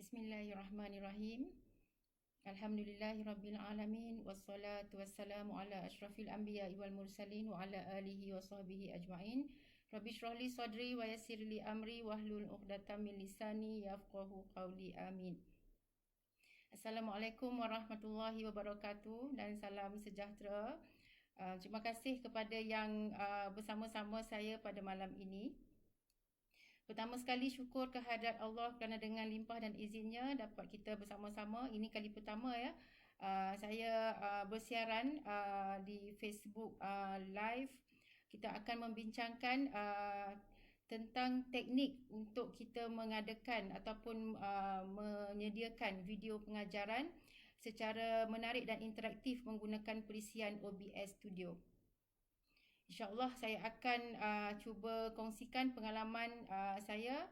Bismillahirrahmanirrahim. Alhamdulillahirrabbilalamin. Wassalatu wassalamu ala ashrafil anbiya wal mursalin wa ala alihi wa sahbihi ajma'in. Rabbi shrahli sadri wa yassirli amri wahlul 'uqdatam min lisani yafqahu qawli. Amin. Assalamualaikum warahmatullahi wabarakatuh dan salam sejahtera. Terima kasih kepada yang bersama-sama saya pada malam ini. Pertama sekali syukur kehadrat Allah kerana dengan limpah dan izinnya dapat kita bersama-sama. Ini kali pertama ya. Saya bersiaran di Facebook Live. Kita akan membincangkan tentang teknik untuk kita mengadakan ataupun menyediakan video pengajaran secara menarik dan interaktif menggunakan perisian OBS Studio. InsyaAllah saya akan cuba kongsikan pengalaman saya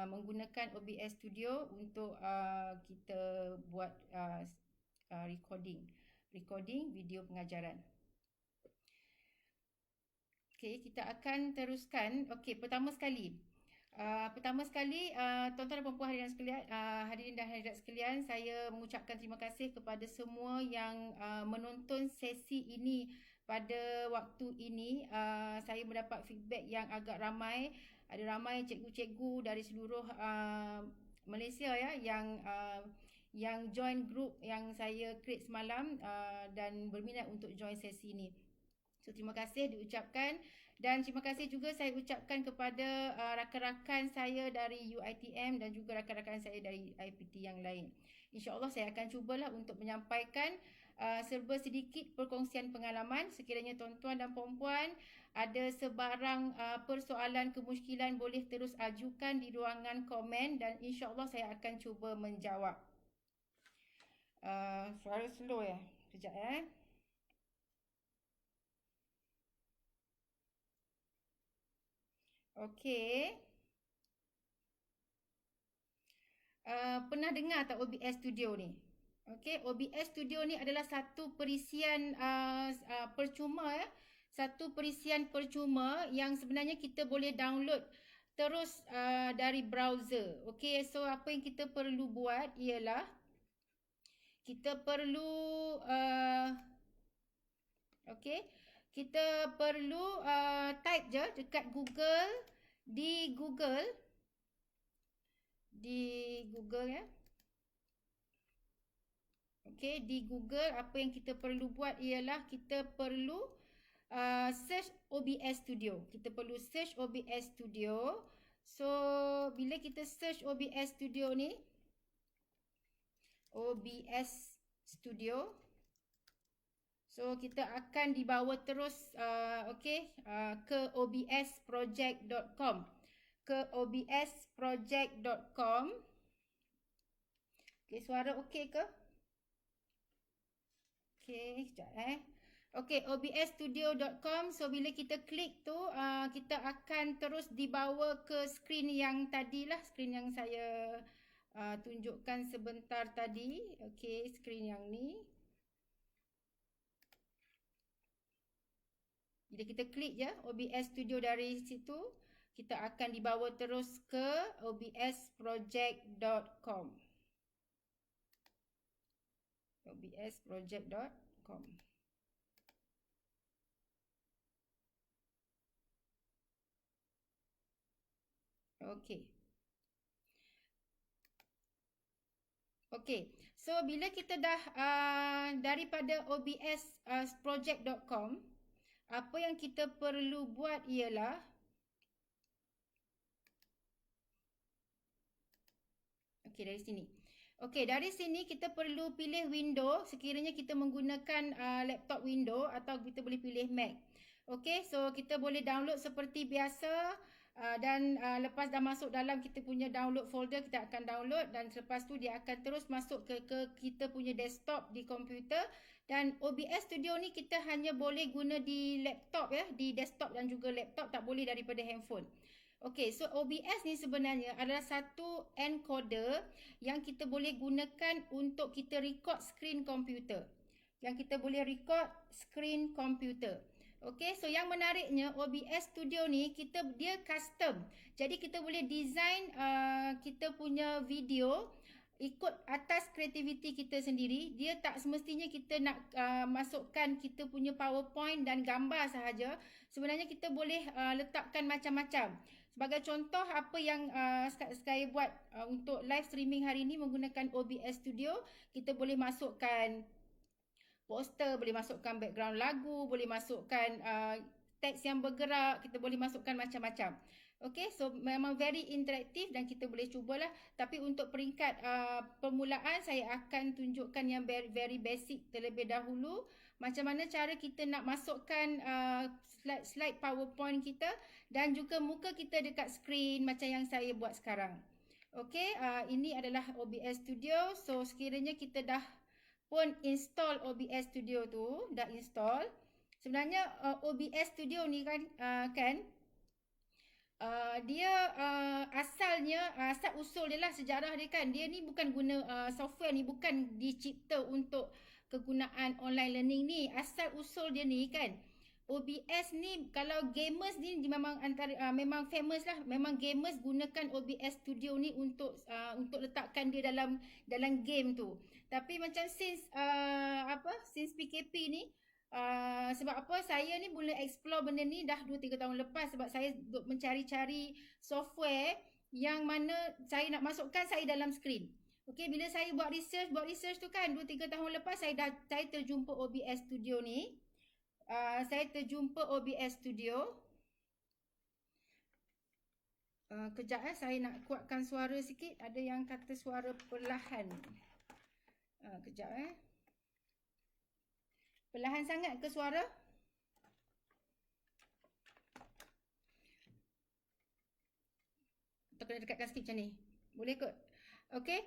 menggunakan OBS Studio untuk kita buat recording video pengajaran. Okey, kita akan teruskan. Okey, pertama sekali tuan-tuan dan puan-puan hadirin dan hadirat sekalian, saya mengucapkan terima kasih kepada semua yang menonton sesi ini. Pada waktu ini saya mendapat feedback yang agak ramai. Ada ramai cikgu-cikgu dari seluruh Malaysia ya yang join group yang saya create semalam dan berminat untuk join sesi ini. So terima kasih diucapkan dan terima kasih juga saya ucapkan kepada rakan-rakan saya dari UiTM dan juga rakan-rakan saya dari IPT yang lain. InsyaAllah saya akan cubalah untuk menyampaikan serba sedikit perkongsian pengalaman. Sekiranya tuan-tuan dan puan-puan ada sebarang persoalan kemusykilan boleh terus ajukan di ruangan komen dan insyaAllah saya akan cuba menjawab. Suara slow ya. Sekejap ya. Okey. Pernah dengar tak OBS Studio ni? Okey, OBS Studio ni adalah satu perisian percuma ya. Satu perisian percuma yang sebenarnya kita boleh download terus dari browser. Okey, so apa yang kita perlu buat ialah kita perlu kita perlu type je dekat Google, di Google ya. Okey, di Google apa yang kita perlu buat ialah kita perlu search OBS Studio. Kita perlu search OBS Studio. So, bila kita search OBS Studio ni, OBS Studio, so kita akan dibawa terus ke obsproject.com. Ke obsproject.com. Okey, suara okey ke? Okey, sekejap Okey, obsstudio.com. So bila kita klik tu kita akan terus dibawa ke skrin yang tadilah, skrin yang saya tunjukkan sebentar tadi. Okey, skrin yang ni. Bila kita klik je OBS Studio dari situ, kita akan dibawa terus ke obsproject.com. obsproject.com. Okey. Okey, so bila kita dah daripada obsproject.com, apa yang kita perlu buat ialah dari sini. Okey, dari sini kita perlu pilih window sekiranya kita menggunakan laptop window atau kita boleh pilih Mac. Okey, so kita boleh download seperti biasa dan lepas dah masuk dalam kita punya download folder, kita akan download dan selepas tu dia akan terus masuk ke kita punya desktop di komputer. Dan OBS Studio ni kita hanya boleh guna di laptop ya, di desktop dan juga laptop, tak boleh daripada handphone. Okey, so OBS ni sebenarnya adalah satu encoder yang kita boleh gunakan untuk kita record skrin komputer. Yang kita boleh record skrin komputer. Okey, so yang menariknya OBS Studio ni dia custom. Jadi kita boleh design kita punya video ikut atas kreativiti kita sendiri. Dia tak semestinya kita nak masukkan kita punya PowerPoint dan gambar sahaja. Sebenarnya kita boleh letakkan macam-macam. Sebagai contoh, apa yang saya buat untuk live streaming hari ini menggunakan OBS Studio, kita boleh masukkan poster, boleh masukkan background lagu, boleh masukkan teks yang bergerak, kita boleh masukkan macam-macam. Okay, so memang very interaktif dan kita boleh cubalah. Tapi untuk peringkat permulaan, saya akan tunjukkan yang very basic terlebih dahulu. Macam mana cara kita nak masukkan slide PowerPoint kita dan juga muka kita dekat screen macam yang saya buat sekarang. Okay, ini adalah OBS Studio. So sekiranya kita dah pun install OBS Studio tu, dah install. Sebenarnya OBS Studio ni kan dia asalnya asal usul dia lah, sejarah dia kan, dia ni bukan guna software ni bukan dicipta untuk kegunaan online learning ni. Asal usul dia ni kan, OBS ni kalau gamers ni memang memang famous lah, memang gamers gunakan OBS Studio ni untuk letakkan dia dalam game tu. Tapi macam since PKP ni, sebab apa saya ni mula explore benda ni dah 2-3 tahun lepas, sebab saya duk mencari-cari software yang mana saya nak masukkan saya dalam skrin. Okey, bila saya buat research tu kan 2-3 tahun lepas saya terjumpa OBS Studio ni. Saya terjumpa OBS Studio. Kejap saya nak kuatkan suara sikit, ada yang kata suara perlahan. Kejap perlahan sangat ke suara? Atau kena dekatkan sikit macam ni? Boleh kot? Okay.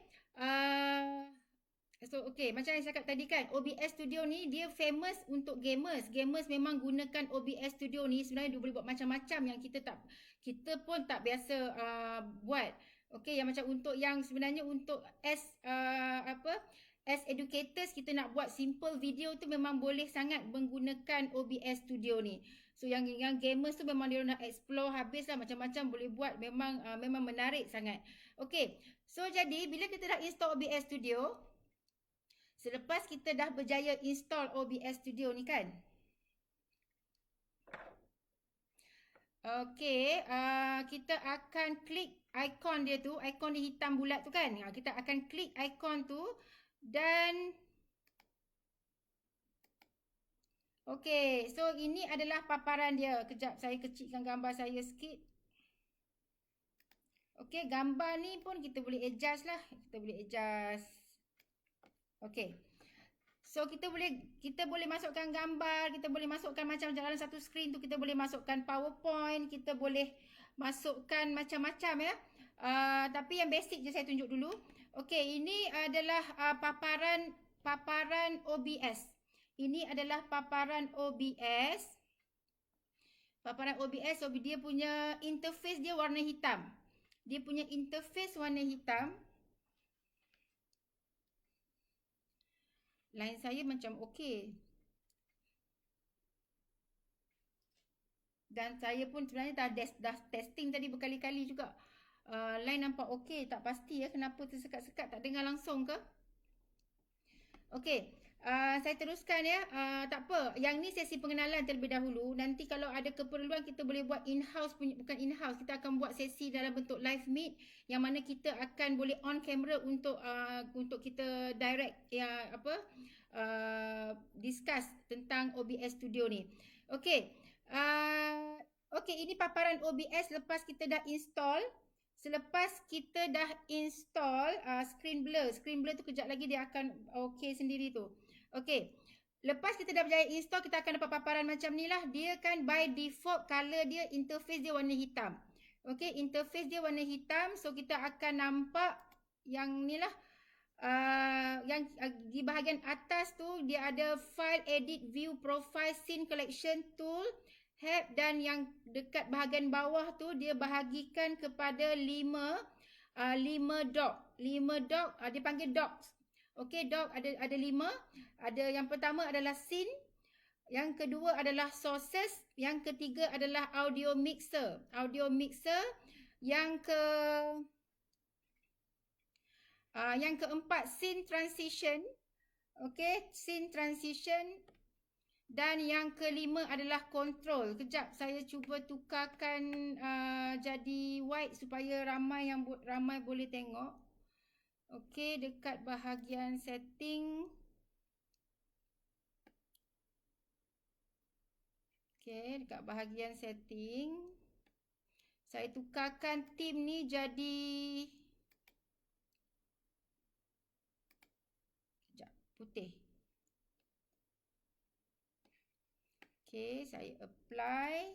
So okay, macam yang saya cakap tadi kan, OBS Studio ni dia famous untuk gamers. Gamers memang gunakan OBS Studio ni. Sebenarnya dia boleh buat macam-macam yang kita pun tak biasa buat. Okay, yang macam untuk yang sebenarnya untuk as educators, kita nak buat simple video tu memang boleh sangat menggunakan OBS Studio ni. So yang gamers tu memang dia nak explore habis lah, macam-macam boleh buat, memang menarik sangat. Okay, so jadi bila kita dah install OBS Studio, selepas kita dah berjaya install OBS Studio ni kan, okay, kita akan klik ikon dia tu, ikon dia hitam bulat tu kan. Kita akan klik ikon tu dan okay, so ini adalah paparan dia. Kejap saya kecilkan gambar saya sikit. Okay, gambar ni pun kita boleh adjust lah. Kita boleh adjust. Okay, so kita boleh masukkan gambar, kita boleh masukkan macam dalam satu skrin tu, kita boleh masukkan PowerPoint, kita boleh masukkan macam-macam ya. Tapi yang basic je saya tunjuk dulu. Okay, ini adalah paparan OBS. Ini adalah paparan OBS. Paparan OBS, so dia punya interface dia warna hitam. Dia punya interface warna hitam. Line saya macam okey. Dan saya pun sebenarnya dah testing tadi berkali-kali juga. Line nampak okey, tak pasti ya kenapa tersekat-sekat, tak dengar langsung ke? Okey, saya teruskan ya. Tak apa, yang ni sesi pengenalan terlebih dahulu. Nanti kalau ada keperluan kita boleh buat in-house, bukan in-house, kita akan buat sesi dalam bentuk live meet yang mana kita akan boleh on camera untuk kita direct discuss tentang OBS Studio ni. Okey. Okey, ini paparan OBS lepas kita dah install. Selepas kita dah install screen blur. Screen blur tu kejap lagi dia akan okey sendiri tu. Okey. Lepas kita dah berjaya install, kita akan dapat paparan macam ni lah. Dia kan by default color dia, interface dia warna hitam. Okey, interface dia warna hitam. So kita akan nampak yang ni lah. Yang di bahagian atas tu dia ada file, edit, view, profile, scene, collection, tool, help, dan yang dekat bahagian bawah tu dia bahagikan kepada 5 dock. 5 dock, dia panggil docks. Okey, dock ada 5. Ada yang pertama adalah scene, yang kedua adalah sources, yang ketiga adalah audio mixer. Audio mixer yang Yang keempat, scene transition. Okey, scene transition. Dan yang kelima adalah control. Kejap saya cuba tukarkan jadi white supaya ramai boleh tengok. Okey, dekat bahagian setting. Okey, dekat bahagian setting. Saya tukarkan tim ni jadi putih. Okey, saya apply.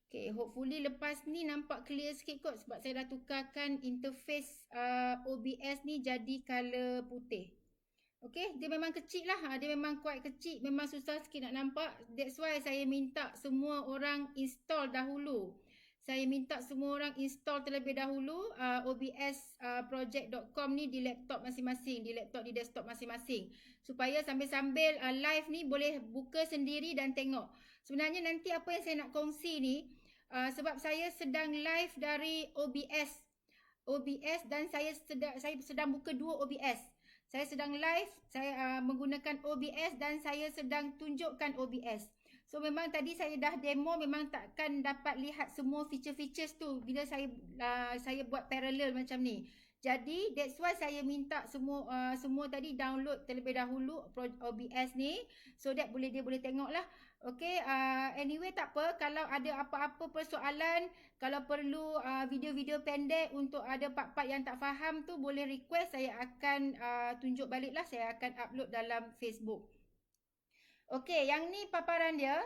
Okey, hopefully lepas ni nampak clear sikit kot sebab saya dah tukarkan interface OBS ni jadi color putih. Okey, dia memang kecil lah. Dia memang quite kecil. Memang susah sikit nak nampak. That's why saya minta semua orang install dahulu. Saya minta semua orang install terlebih dahulu obsproject.com ni di laptop masing-masing, di laptop, di desktop masing-masing. Supaya sambil-sambil live ni boleh buka sendiri dan tengok. Sebenarnya nanti apa yang saya nak kongsi ni, sebab saya sedang live dari OBS dan saya sedang buka dua OBS. Saya sedang live, saya menggunakan OBS dan saya sedang tunjukkan OBS. So memang tadi saya dah demo, memang takkan dapat lihat semua feature-features tu bila saya buat parallel macam ni. Jadi that's why saya minta semua tadi download terlebih dahulu OBS ni so that dia boleh tengok lah. Okay, anyway tak apa, kalau ada apa-apa persoalan, kalau perlu video-video pendek untuk ada part-part yang tak faham tu boleh request, saya akan tunjuk balik lah, saya akan upload dalam Facebook. Okay, yang ni paparan dia.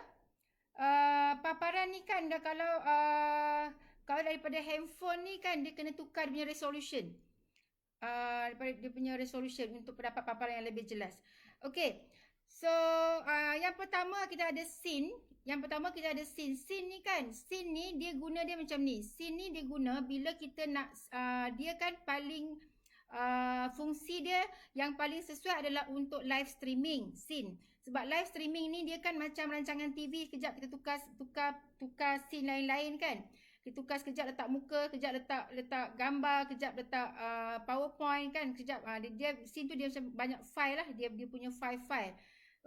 Paparan ni kan dah kalau daripada handphone ni kan dia kena tukar dia punya resolution. Daripada dia punya resolution untuk dapat paparan yang lebih jelas. Okay. So, yang pertama kita ada scene. Scene ni kan, scene ni dia guna dia macam ni. Scene ni dia guna bila kita nak, dia kan paling, fungsi dia yang paling sesuai adalah untuk live streaming scene. Sebab live streaming ni dia kan macam rancangan TV, kejap kita tukar scene lain-lain kan. Kita tukar sekejap letak muka, kejap letak gambar, kejap letak PowerPoint kan, kejap dia scene tu dia macam banyak file lah, dia punya file.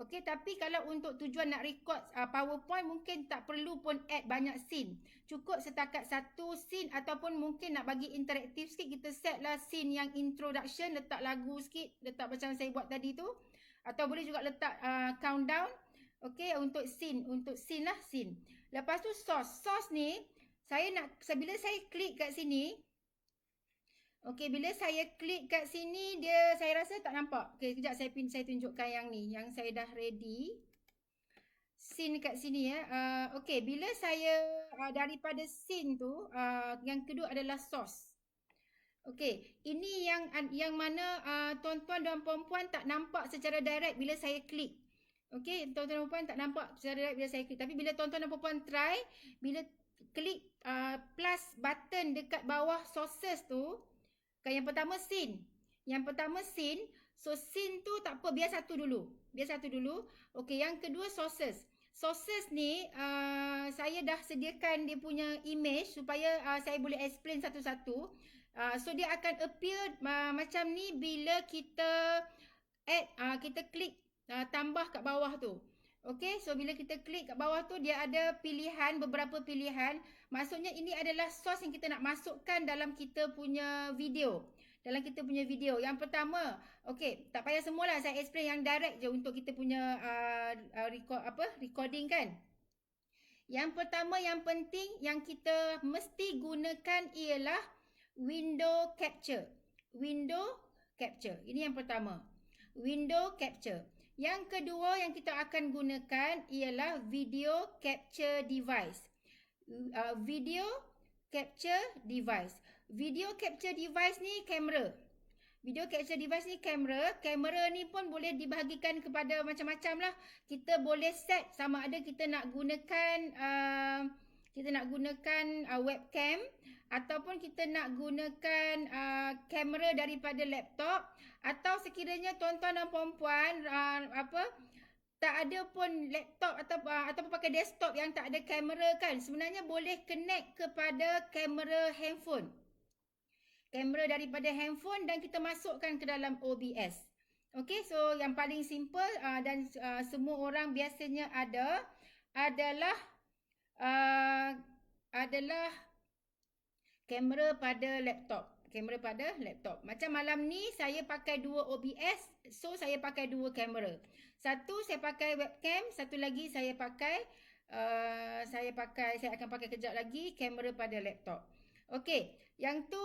Okey, tapi kalau untuk tujuan nak record PowerPoint mungkin tak perlu pun add banyak scene. Cukup setakat satu scene ataupun mungkin nak bagi interaktif sikit, kita set lah scene yang introduction, letak lagu sikit, letak macam saya buat tadi tu. Atau boleh juga letak countdown. Okey, untuk scene lah scene. Lepas tu source ni, bila saya klik kat sini, okey, bila saya klik kat sini, saya rasa tak nampak. Okey, kejap saya tunjukkan yang ni, yang saya dah ready. Scene kat sini ya. Okey, bila saya daripada scene tu, yang kedua adalah source. Okey, ini yang mana tuan-tuan dan puan-puan tak nampak secara direct bila saya klik. Okey, tuan-tuan dan puan-puan tak nampak secara direct bila saya klik. Tapi bila tuan-tuan dan puan-puan try, bila klik plus button dekat bawah sources tu, kan yang pertama scene. So scene tu tak apa, biar satu dulu. Okey, yang kedua sources. Sources ni saya dah sediakan dia punya image supaya saya boleh explain satu-satu. So dia akan appear macam ni bila kita kita klik tambah kat bawah tu. Okey, so bila kita klik kat bawah tu dia ada beberapa pilihan. Maksudnya ini adalah source yang kita nak masukkan dalam kita punya video. Yang pertama, okey, tak payah semualah saya explain, yang direct je untuk kita punya recording kan. Yang pertama yang penting yang kita mesti gunakan ialah window capture. Ini yang pertama. Window capture. Yang kedua yang kita akan gunakan ialah video capture device. Video capture device ni kamera. Kamera ni pun boleh dibahagikan kepada macam-macam lah. Kita boleh set sama ada kita nak gunakan webcam ataupun kita nak gunakan kamera daripada laptop, atau sekiranya tuan-tuan dan puan-puan tak ada pun laptop ataupun pakai desktop yang tak ada kamera kan, sebenarnya boleh connect kepada kamera handphone. Kamera daripada handphone dan kita masukkan ke dalam OBS. Okey, so yang paling simple dan semua orang biasanya adalah kamera pada laptop. Kamera pada laptop. Macam malam ni saya pakai 2 OBS, so saya pakai 2 kamera. Satu saya pakai webcam, satu lagi saya akan pakai kejap lagi kamera pada laptop. Okey, yang tu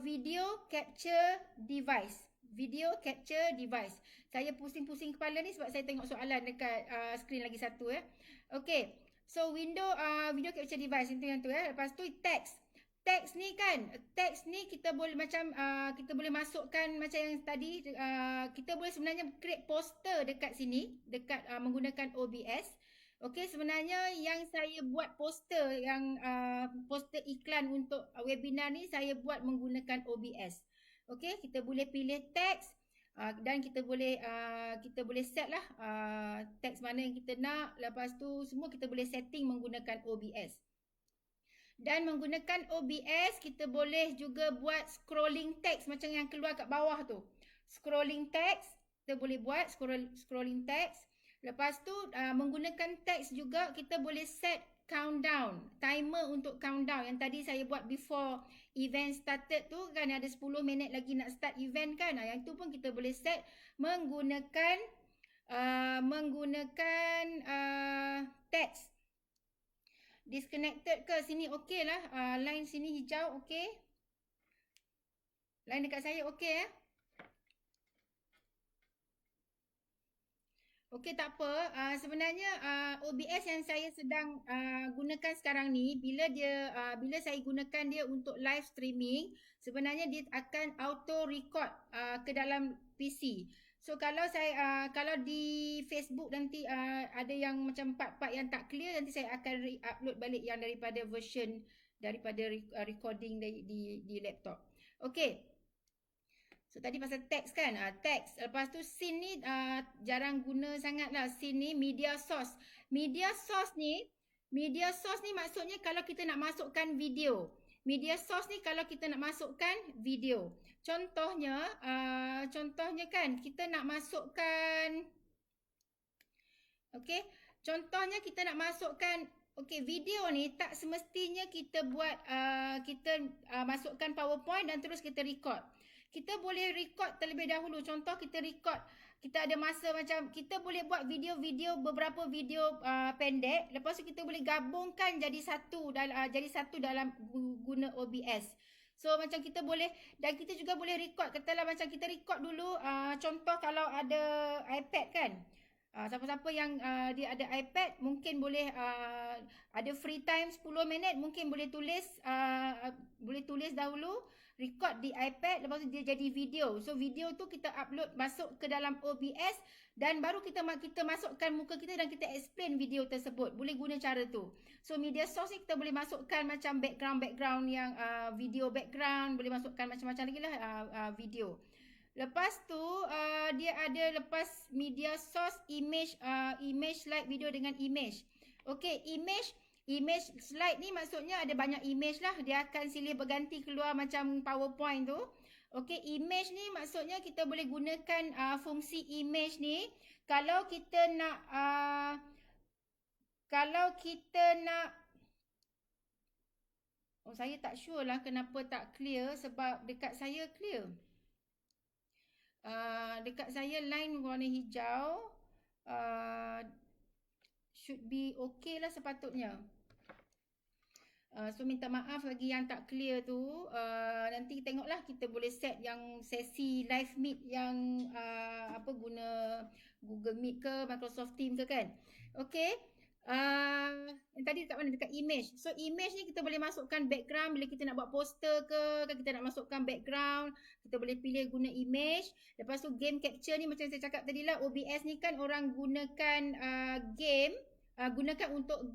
video capture device. Video capture device. Saya pusing-pusing kepala ni sebab saya tengok soalan dekat skrin lagi satu Okey. So video capture device itu yang tu Lepas tu text. Teks ni kan, teks ni kita boleh macam kita boleh masukkan macam yang tadi kita boleh sebenarnya create poster dekat sini dekat menggunakan OBS. Okey, sebenarnya yang saya buat poster yang poster iklan untuk webinar ni saya buat menggunakan OBS. Okey, kita boleh pilih teks dan kita boleh set lah teks mana yang kita nak. Lepas tu semua kita boleh setting menggunakan OBS. Dan menggunakan OBS, kita boleh juga buat scrolling text macam yang keluar kat bawah tu. Scrolling text, kita boleh buat scrolling text. Lepas tu, menggunakan text juga, kita boleh set countdown. Timer untuk countdown. Yang tadi saya buat before event started tu, kan ada 10 minit lagi nak start event kan. Yang tu pun kita boleh set menggunakan text. Disconnected ke sini okey lah. Line sini hijau okey. Line dekat saya okey Okey, tak apa. Sebenarnya OBS yang saya sedang gunakan sekarang ni, bila saya gunakan dia untuk live streaming, sebenarnya dia akan auto record ke dalam PC. So kalau di Facebook nanti ada yang macam part-part yang tak clear, nanti saya akan upload balik yang daripada version daripada recording di laptop. Okey. So tadi pasal teks kan, teks. Lepas tu scene ni jarang guna sangat lah. Scene ni media source. Media source ni maksudnya kalau kita nak masukkan video. Media source ni kalau kita nak masukkan video. Contohnya kan kita nak masukkan contohnya kita nak masukkan video ni tak semestinya kita buat masukkan PowerPoint dan terus kita record. Kita boleh record terlebih dahulu. Contoh kita record, kita ada masa macam kita boleh buat beberapa video pendek, lepas tu kita boleh gabungkan jadi satu dalam guna OBS. So macam kita boleh, dan kita juga boleh record. Katalah macam kita record dulu contoh kalau ada iPad kan. Siapa-siapa yang dia ada iPad mungkin boleh ada free time 10 minit, mungkin boleh tulis dahulu, record di iPad, lepas tu dia jadi video. So video tu kita upload masuk ke dalam OBS dan baru kita masukkan muka kita dan kita explain video tersebut. Boleh guna cara tu. So media source ni kita boleh masukkan macam background yang video background, boleh masukkan macam-macam lagi lah video. Lepas tu dia ada lepas media source image slide, video dengan image. Okey, image slide ni maksudnya ada banyak image lah. Dia akan silih berganti keluar macam PowerPoint tu. Okey, image ni maksudnya kita boleh gunakan fungsi image ni kalau kita nak saya tak sure lah kenapa tak clear, sebab dekat saya clear. Dekat saya line warna hijau, should be okay lah sepatutnya. So minta maaf lagi yang tak clear tu. Nanti tengoklah kita boleh set yang sesi live meet yang guna Google Meet ke Microsoft Teams ke kan. Okay. Yang tadi dekat mana? Dekat image. So image ni kita boleh masukkan background. Bila kita nak buat poster ke, kita nak masukkan background, kita boleh pilih guna image. Lepas tu game capture ni macam saya cakap tadi lah, OBS ni kan orang gunakan game. Gunakan untuk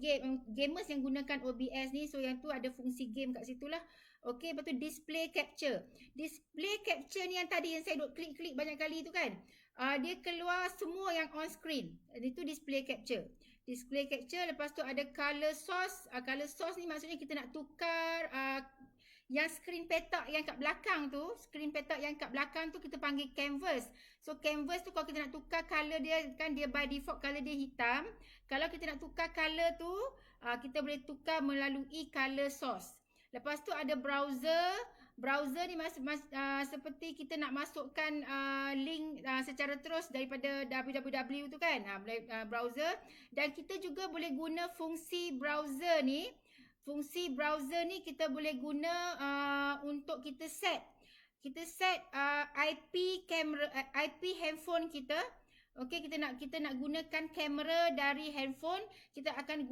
gamers yang gunakan OBS ni. So yang tu ada fungsi game kat situ lah. Okay, lepas tu display capture. Display capture ni yang tadi yang saya duk klik-klik banyak kali tu kan. dia keluar semua yang on screen. Itu display capture. Display capture, lepas tu ada color source. Color source ni maksudnya kita nak tukar yang screen petak yang kat belakang tu, screen petak yang kat belakang tu kita panggil canvas. So canvas tu kalau kita nak tukar color dia, kan dia by default color dia hitam. Kalau kita nak tukar color tu, kita boleh tukar melalui color source. Lepas tu ada browser. Browser ni seperti kita nak masukkan link secara terus daripada www tu kan, browser. Dan kita juga boleh guna fungsi browser ni. Fungsi browser ni kita boleh guna untuk kita set IP kamera, IP handphone kita. Okey, kita nak gunakan kamera dari handphone, kita akan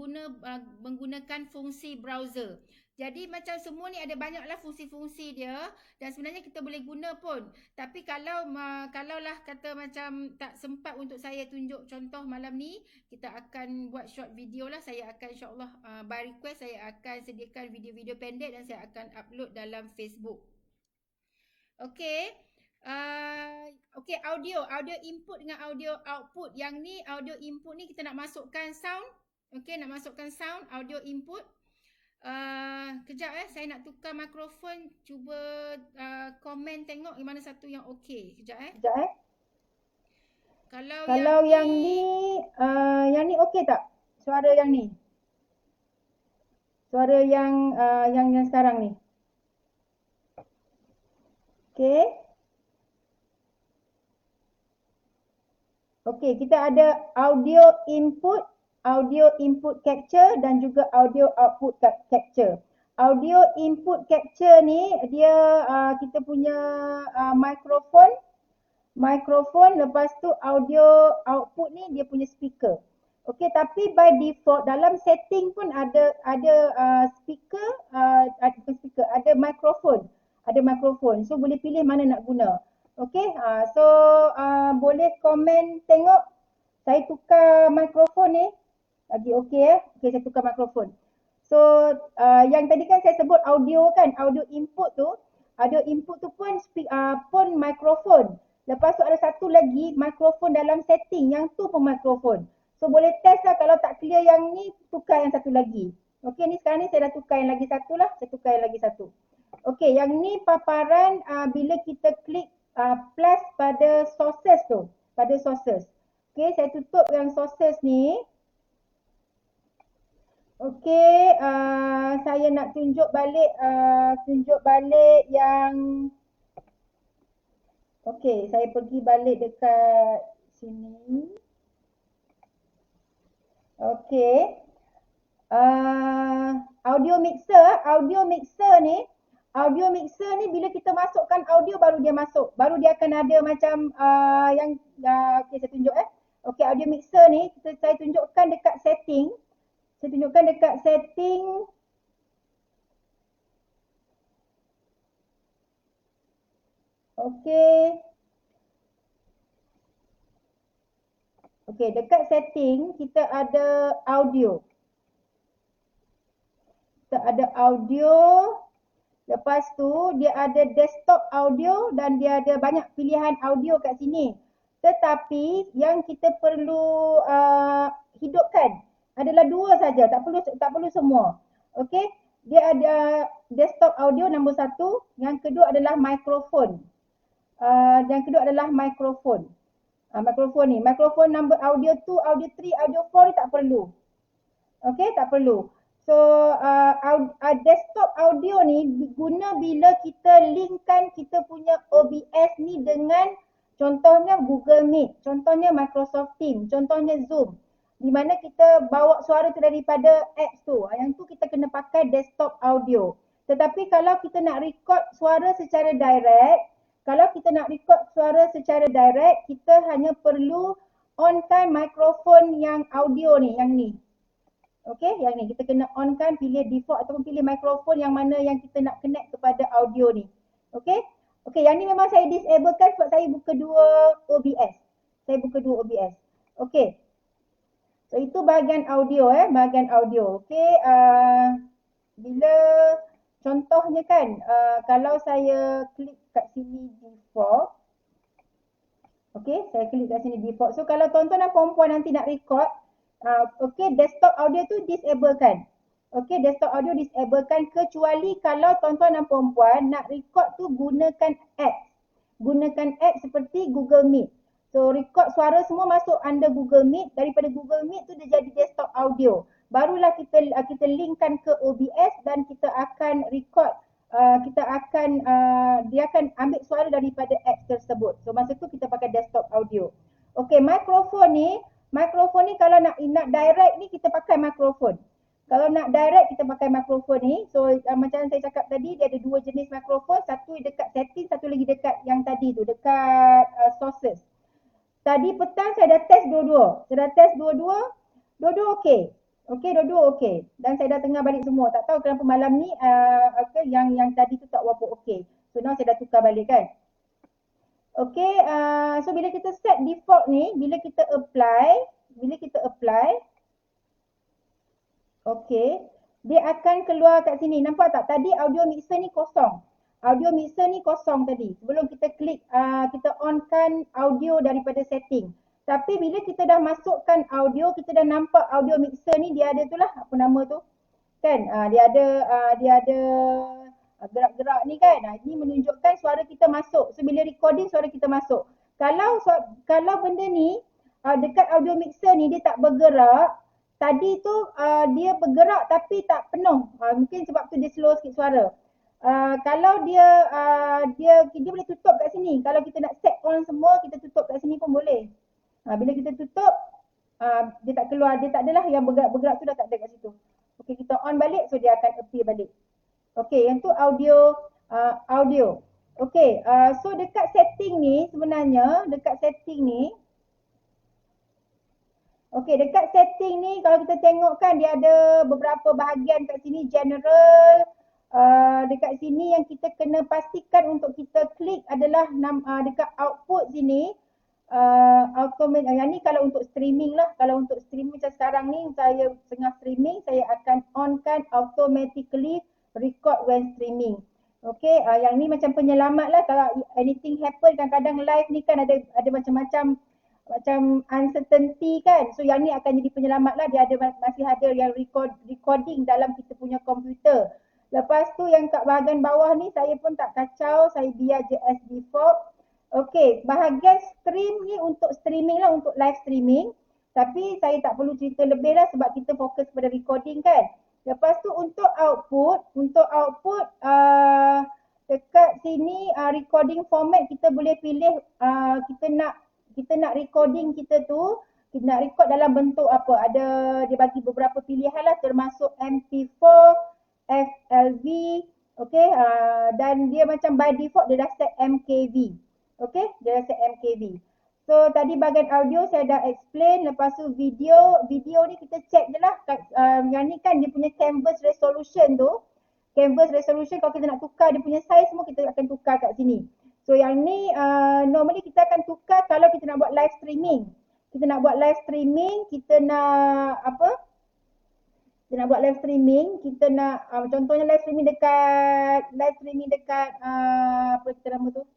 menggunakan fungsi browser. Jadi macam semua ni ada banyaklah fungsi-fungsi dia dan sebenarnya kita boleh guna pun. Tapi kalaulah kata macam tak sempat untuk saya tunjuk contoh malam ni, kita akan buat short video lah. Saya akan insya-Allah by request saya akan sediakan video-video pendek dan saya akan upload dalam Facebook. Okey. Okey, audio input dengan audio output. Yang ni audio input ni kita nak masukkan sound. Okey, nak masukkan sound audio input. Kejap saya nak tukar mikrofon. Cuba komen tengok yang mana satu yang okey. Kejap Kalau yang ni okey tak? Suara yang ni. Suara yang sekarang ni. Okey. Okey, kita ada audio input capture dan juga audio output capture. Audio input capture ni dia kita punya mikrofon, lepas tu audio output ni dia punya speaker. Okey, tapi by default dalam setting pun ada speaker, ada mikrofon. So boleh pilih mana nak guna. Okey, so boleh komen tengok saya tukar mikrofon ni. Lagi okey Okey, saya tukar mikrofon. So yang tadi kan saya sebut audio kan, audio input tu pun mikrofon. Lepas tu ada satu lagi mikrofon dalam setting, yang tu pun mikrofon. So boleh test lah, kalau tak clear yang ni, tukar yang satu lagi. Okey, ni sekarang ni saya dah tukar yang lagi satu lah, saya tukar yang lagi satu. Okey, yang ni paparan bila kita klik plus pada sources tu, pada sources. Okey, saya tutup yang sources ni. Okey, saya nak tunjuk balik yang okey, saya pergi balik dekat sini. Okey. Audio mixer ni bila kita masukkan audio baru dia masuk. Baru dia akan ada macam okey, saya tunjuk Okey, audio mixer ni saya tunjukkan dekat setting. Okey. Okey, dekat setting kita ada audio. Lepas tu dia ada desktop audio dan dia ada banyak pilihan audio kat sini. Tetapi yang kita perlu hidupkan adalah dua saja, tak perlu semua. Okey, dia ada desktop audio nombor 1, yang kedua adalah mikrofon. Mikrofon ni, mikrofon number audio 2, audio 3, audio 4 ni tak perlu. Okey, tak perlu. So desktop audio ni guna bila kita linkkan kita punya OBS ni dengan contohnya Google Meet, contohnya Microsoft Teams, contohnya Zoom, di mana kita bawa suara tu daripada apps tu. Yang tu kita kena pakai desktop audio. Tetapi kalau kita nak record suara secara direct, kita hanya perlu onkan mikrofon yang audio ni, yang ni. Okey, yang ni kita kena onkan, pilih default ataupun pilih mikrofon yang mana yang kita nak connect kepada audio ni. Okey. Okey, yang ni memang saya disablekan sebab saya buka dua OBS. Okey. So itu bahagian audio Okey, bila contohnya kan, kalau saya klik kat sini default. Okey, saya klik kat sini default. So kalau tuan-tuan dan puan-puan nanti nak record, okey, desktop audio tu disablekan. Okey, desktop audio disablekan kecuali kalau tuan-tuan dan puan-puan nak record tu gunakan apps. Gunakan apps seperti Google Meet. So record suara semua masuk under Google Meet, daripada Google Meet tu dia jadi desktop audio. Barulah kita linkkan ke OBS dan kita akan record, kita akan dia akan ambil suara daripada apps tersebut. So masa tu kita pakai desktop audio. Okey, mikrofon ni kalau nak direct ni kita pakai mikrofon. Kalau nak direct kita pakai mikrofon ni. So macam saya cakap tadi, dia ada dua jenis mikrofon, satu dekat setting, satu lagi dekat yang tadi tu, dekat sources. Tadi petang saya dah test dua-dua. Saya dah test dua-dua, dua-dua okey. Okey, dua-dua okey. Dan saya dah tengah balik semua. Tak tahu kenapa malam ni yang tadi tu tak berapa okey. So now saya dah tukar balik kan. Okey, so bila kita set default ni, bila kita apply, okey, dia akan keluar kat sini. Nampak tak? Tadi audio mixer ni kosong. Audio mixer ni kosong tadi. Sebelum kita klik, kita onkan audio daripada setting. Tapi bila kita dah masukkan audio, kita dah nampak audio mixer ni dia ada tu lah, apa nama tu? Kan? Dia ada gerak-gerak ni kan. Ini menunjukkan suara kita masuk. So bila recording suara kita masuk. Kalau benda ni dekat audio mixer ni dia tak bergerak, tadi tu dia bergerak tapi tak penuh. Mungkin sebab tu dia slow sikit suara. Kalau dia boleh tutup kat sini. Kalau kita nak set on semua, kita tutup kat sini pun boleh. Bila kita tutup, dia tak keluar, dia tak adalah yang bergerak tu dah tak ada kat situ. Okey, kita on balik, so dia akan appear balik. Okey, yang tu audio. Okey, so dekat setting ni sebenarnya, okey, dekat setting ni kalau kita tengok kan dia ada beberapa bahagian kat sini, general. Dekat sini yang kita kena pastikan untuk kita klik adalah dekat output sini. Yang ni kalau untuk streaming lah. Kalau untuk streaming macam sekarang ni, saya tengah streaming, saya akan onkan automatically record when streaming. Okay, yang ni macam penyelamat lah. Kalau anything happen, kadang-kadang live ni kan ada macam-macam uncertainty kan. So yang ni akan jadi penyelamat lah. Dia masih ada yang recording dalam kita punya komputer. Lepas tu yang kat bahagian bawah ni saya pun tak kacau. Saya biar je as default. Okey, bahagian stream ni untuk streaming lah, untuk live streaming. Tapi saya tak perlu cerita lebih lah sebab kita fokus pada recording kan. Lepas tu untuk output dekat sini recording format kita boleh pilih kita nak recording kita tu, kita nak record dalam bentuk apa. Dia bagi beberapa pilihan lah termasuk MP4, FLV, okey, dan dia macam by default dia dah set MKV. Okey, dia dah set MKV. So tadi bahagian audio saya dah explain. Lepas tu video ni kita check je lah. Yang ni kan dia punya canvas resolution tu. Canvas resolution kalau kita nak tukar dia punya size semua kita akan tukar kat sini. So yang ni normally kita akan tukar kalau kita nak buat live streaming. Kita nak buat live streaming, kita nak buat live streaming, kita nak contohnya live streaming dekat apa kita nama tu?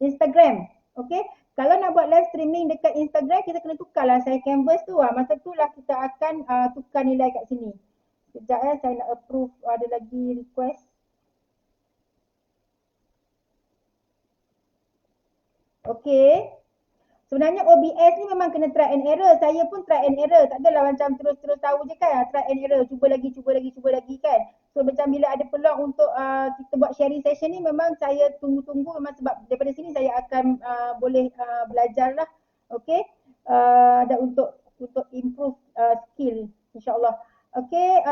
Instagram. Okey. Kalau nak buat live streaming dekat Instagram, kita kena tukarlah saya canvas tu. Masa tu lah kita akan tukar nilai kat sini. Sekejap saya nak approve, ada lagi request. Okey. Sebenarnya OBS ni memang kena try and error. Saya pun try and error. Tak adalah macam terus-terus tahu je kan. Try and error. Cuba lagi kan. So macam bila ada peluang untuk kita buat sharing session ni, memang saya tunggu-tunggu memang sebab daripada sini saya akan boleh belajar lah. Okay. Dan untuk improve skill insyaAllah. Okay.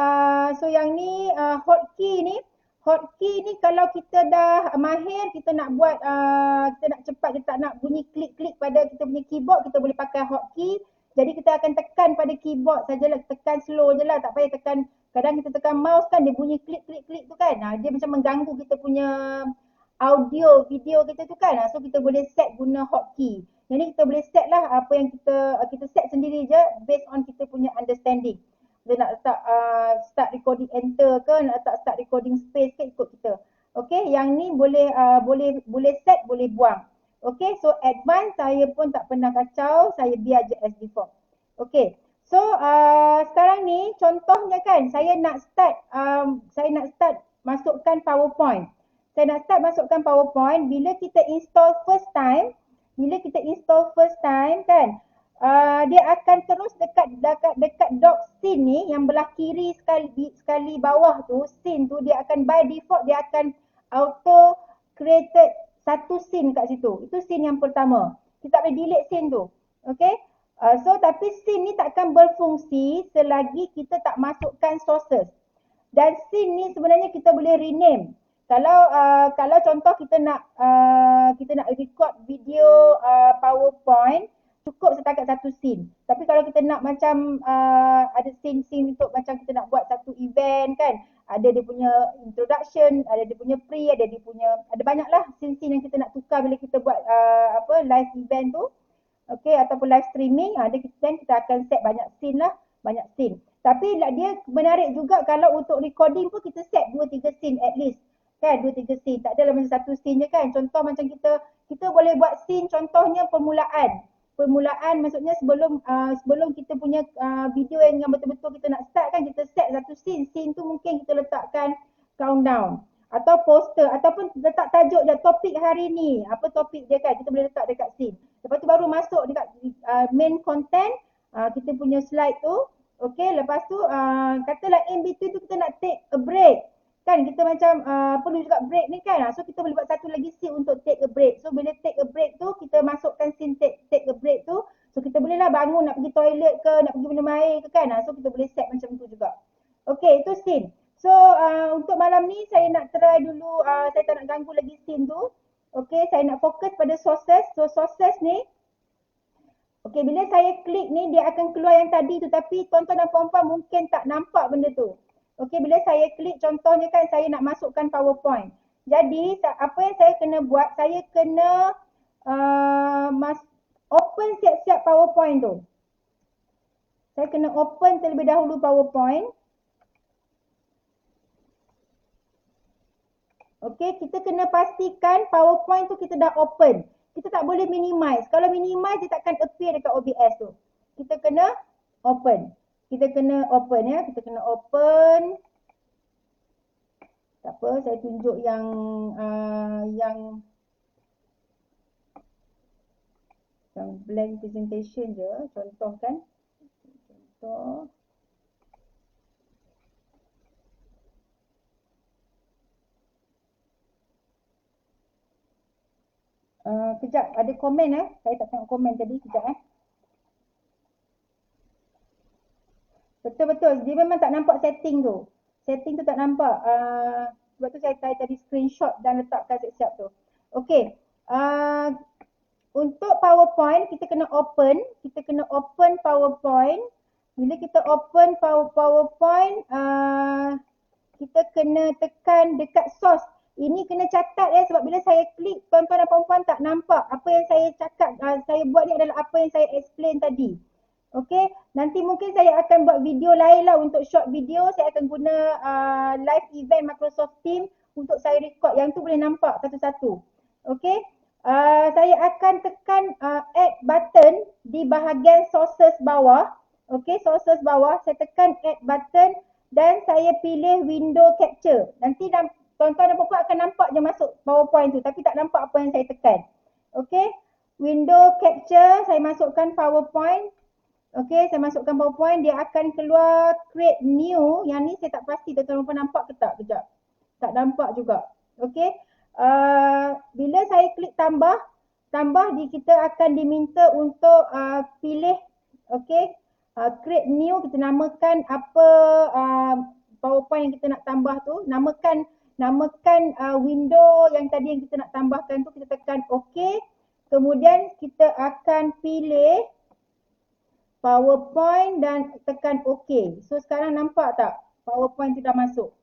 So yang ni hotkey ni. Hotkey ni kalau kita dah mahir, kita nak buat, kita nak cepat, kita tak nak bunyi klik-klik pada kita punya keyboard, kita boleh pakai hotkey. Jadi kita akan tekan pada keyboard sajalah, tekan slow je lah, tak payah tekan. Kadang kita tekan mouse kan, dia bunyi klik-klik-klik tu kan. Dia macam mengganggu kita punya audio, video kita tu kan. So kita boleh set guna hotkey. Jadi kita boleh set lah apa yang kita set sendiri je based on kita punya understanding. Dia nak letak start recording enter ke, nak letak start recording space ke, ikut kita. Okey, yang ni boleh set, boleh buang. Okay, so advance saya pun tak pernah kacau, saya biar je as default. Okay, so sekarang ni contohnya kan, saya nak start masukkan PowerPoint. Saya nak start masukkan PowerPoint, bila kita install first time kan, dia akan terus dekat doc scene ni yang belah kiri sekali bawah tu, scene tu dia akan by default dia akan auto created satu scene kat situ. Itu scene yang pertama. Kita tak boleh delete scene tu. Okay. So tapi scene ni takkan berfungsi selagi kita tak masukkan sources. Dan scene ni sebenarnya kita boleh rename. Kalau contoh kita nak record video PowerPoint, cukup setakat satu scene. Tapi kalau kita nak macam ada scene untuk macam kita nak buat satu event kan, ada dia punya introduction, ada dia punya pre, ada banyaklah scene-scene yang kita nak tukar bila kita buat live event tu. Okay, ataupun live streaming, kita akan set banyak scene. Tapi dia menarik juga kalau untuk recording pun kita set 2-3 scene at least. Kan, 2-3 scene. Tak adalah macam satu scene je kan. Contoh macam kita boleh buat scene, contohnya permulaan. Maksudnya sebelum kita punya video yang betul-betul kita nak start kan, kita set satu scene. Scene tu mungkin kita letakkan countdown atau poster ataupun letak tajuk je, topik hari ni. Apa topik dia kan, kita boleh letak dekat scene. Lepas tu baru masuk dekat main content, kita punya slide tu. Okay, lepas tu katalah in between tu kita nak take a break. Kan kita macam perlu juga break ni kan. So kita boleh buat satu lagi scene untuk take a break. So bila take a break tu, kita masukkan scene take a break tu. So kita bolehlah bangun nak pergi toilet ke, nak pergi minum air ke kan. So kita boleh set macam tu juga. Okay, itu scene. So untuk malam ni saya nak try dulu, saya tak nak ganggu lagi scene tu. Okay, saya nak fokus pada sources. So sources ni, okay, bila saya klik ni dia akan keluar yang tadi tu, tapi tuan-tuan dan puan-puan mungkin tak nampak benda tu. Okay, bila saya klik contohnya kan, saya nak masukkan PowerPoint. Jadi apa yang saya kena buat, saya kena open siap-siap PowerPoint tu. Saya kena open terlebih dahulu PowerPoint. Okay, kita kena pastikan PowerPoint tu kita dah open. Kita tak boleh minimize. Kalau minimize, dia takkan appear dekat OBS tu. Kita kena open. Kita kena open. Tak apa, saya tunjuk yang blank presentation je. Contoh kan. Contoh. Kejap, ada komen Saya tak tengok komen tadi, kejap Betul-betul, dia memang tak nampak setting tu. Setting tu tak nampak. Sebab tu saya tadi screenshot dan letakkan siap-siap tu. Okey. Untuk PowerPoint, kita kena open PowerPoint. Bila kita open PowerPoint, kita kena tekan dekat source. Ini kena catat sebab bila saya klik, tuan-tuan dan puan-puan tak nampak apa yang saya cakap, saya buat ni adalah apa yang saya explain tadi. Okay, nanti mungkin saya akan buat video lain lah untuk short video. Saya akan guna live event Microsoft Teams untuk saya record. Yang tu boleh nampak satu-satu. Okay, saya akan tekan add button di bahagian sources bawah. Okay, sources bawah, saya tekan add button dan saya pilih window capture. Nanti tuan-tuan dan puan-puan akan nampak je masuk PowerPoint tu, tapi tak nampak apa yang saya tekan. Okay, window capture, saya masukkan PowerPoint. Okay, saya masukkan PowerPoint, dia akan keluar create new. Yang ni saya tak pasti tuan-tuan dan puan nampak ke tak, kejap. Tak nampak juga. Okay, bila saya klik tambah kita akan diminta untuk pilih, okay, create new, kita namakan apa PowerPoint yang kita nak tambah tu, namakan window yang tadi yang kita nak tambahkan tu, kita tekan OK. Kemudian kita akan pilih PowerPoint dan tekan OK. So sekarang nampak tak? PowerPoint tu dah masuk.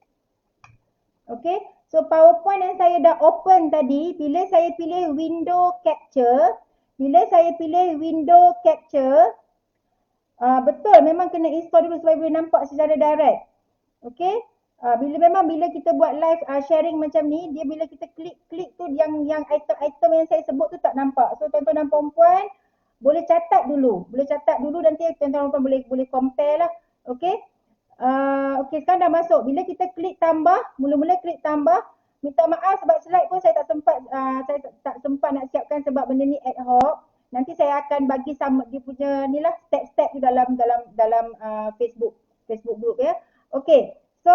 Okay. So PowerPoint yang saya dah open tadi, bila saya pilih window capture, betul memang kena install dulu supaya boleh nampak secara direct. Okay. Bila kita buat live sharing macam ni, dia bila kita klik tu yang item-item yang saya sebut tu tak nampak. So tuan-tuan dan puan-puan boleh catat dulu. Nanti tuan-tuan dan puan boleh compare lah. Okey. Okey, sekarang dah masuk. Bila kita klik tambah, mula-mula klik tambah, minta maaf sebab slide pun saya tak sempat nak siapkan sebab benda ni ad hoc. Nanti saya akan bagi sama dia punya ni lah step-step tu dalam Facebook group ya. Okey. So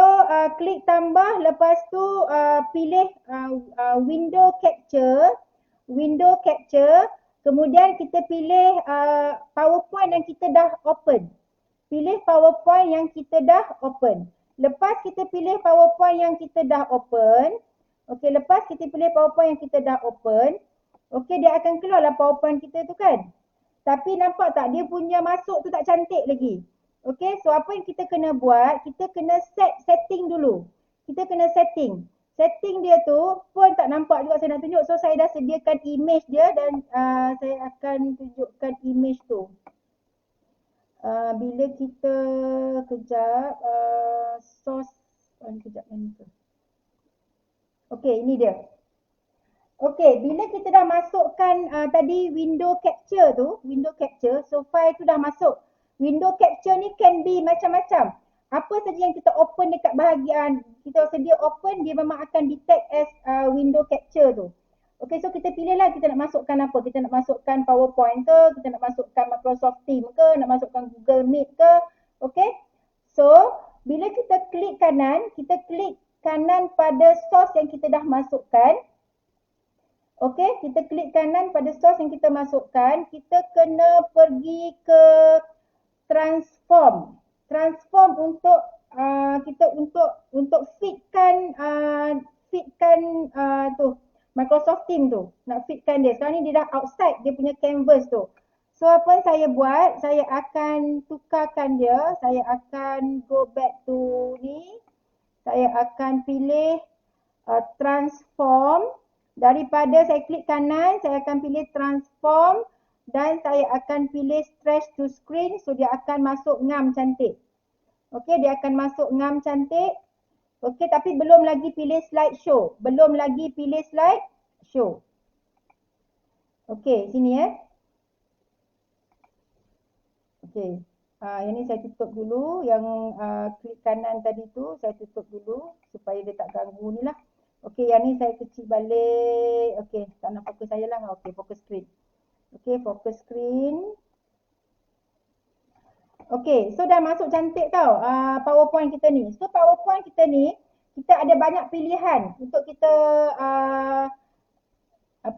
klik tambah, lepas tu pilih window capture, kemudian kita pilih PowerPoint yang kita dah open. Lepas kita pilih PowerPoint yang kita dah open, okey, dia akan keluarlah PowerPoint kita tu kan. Tapi nampak tak dia punya masuk tu tak cantik lagi. Okey, so apa yang kita kena buat, kita kena setting dulu. Setting dia tu pun tak nampak juga saya nak tunjuk. So saya dah sediakan image dia dan saya akan tunjukkan image tu. Bila kita kejap source kejap ni tu. Okey, ini dia. Okey, bila kita dah masukkan tadi window capture, so file tu dah masuk. Window capture ni can be macam-macam. Apa saja yang kita open dekat bahagian, kita sedia open, dia memang akan detect as window capture tu. Okey, so kita pilih lah kita nak masukkan apa. Kita nak masukkan PowerPoint ke, kita nak masukkan Microsoft Teams ke, nak masukkan Google Meet ke. Okey, so bila kita klik kanan pada source yang kita dah masukkan. Okey, kita klik kanan pada source yang kita masukkan, kita kena pergi ke transform. Transform untuk fitkan tu Microsoft Teams tu. Nak fitkan dia. Sekarang ni dia dah outside dia punya canvas tu. So apa yang saya buat, saya akan tukarkan dia. Saya akan go back to ni. Saya akan pilih transform. Daripada saya klik kanan, saya akan pilih transform dan saya akan pilih stretch to screen. So dia akan masuk ngam cantik. Okey, dia akan masuk ngam cantik. Okey, tapi belum lagi pilih slideshow. Okey, sini ya. Okey. Yang ni saya tutup dulu. Yang klik kanan tadi tu saya tutup dulu supaya dia tak ganggu ni lah. Okey, yang ni saya kecil balik. Okey, tak nak fokus saya lah. Okey, fokus screen. Okey, fokus screen. Okey, so dah masuk cantik tau PowerPoint kita ni. So PowerPoint kita ni, kita ada banyak pilihan untuk kita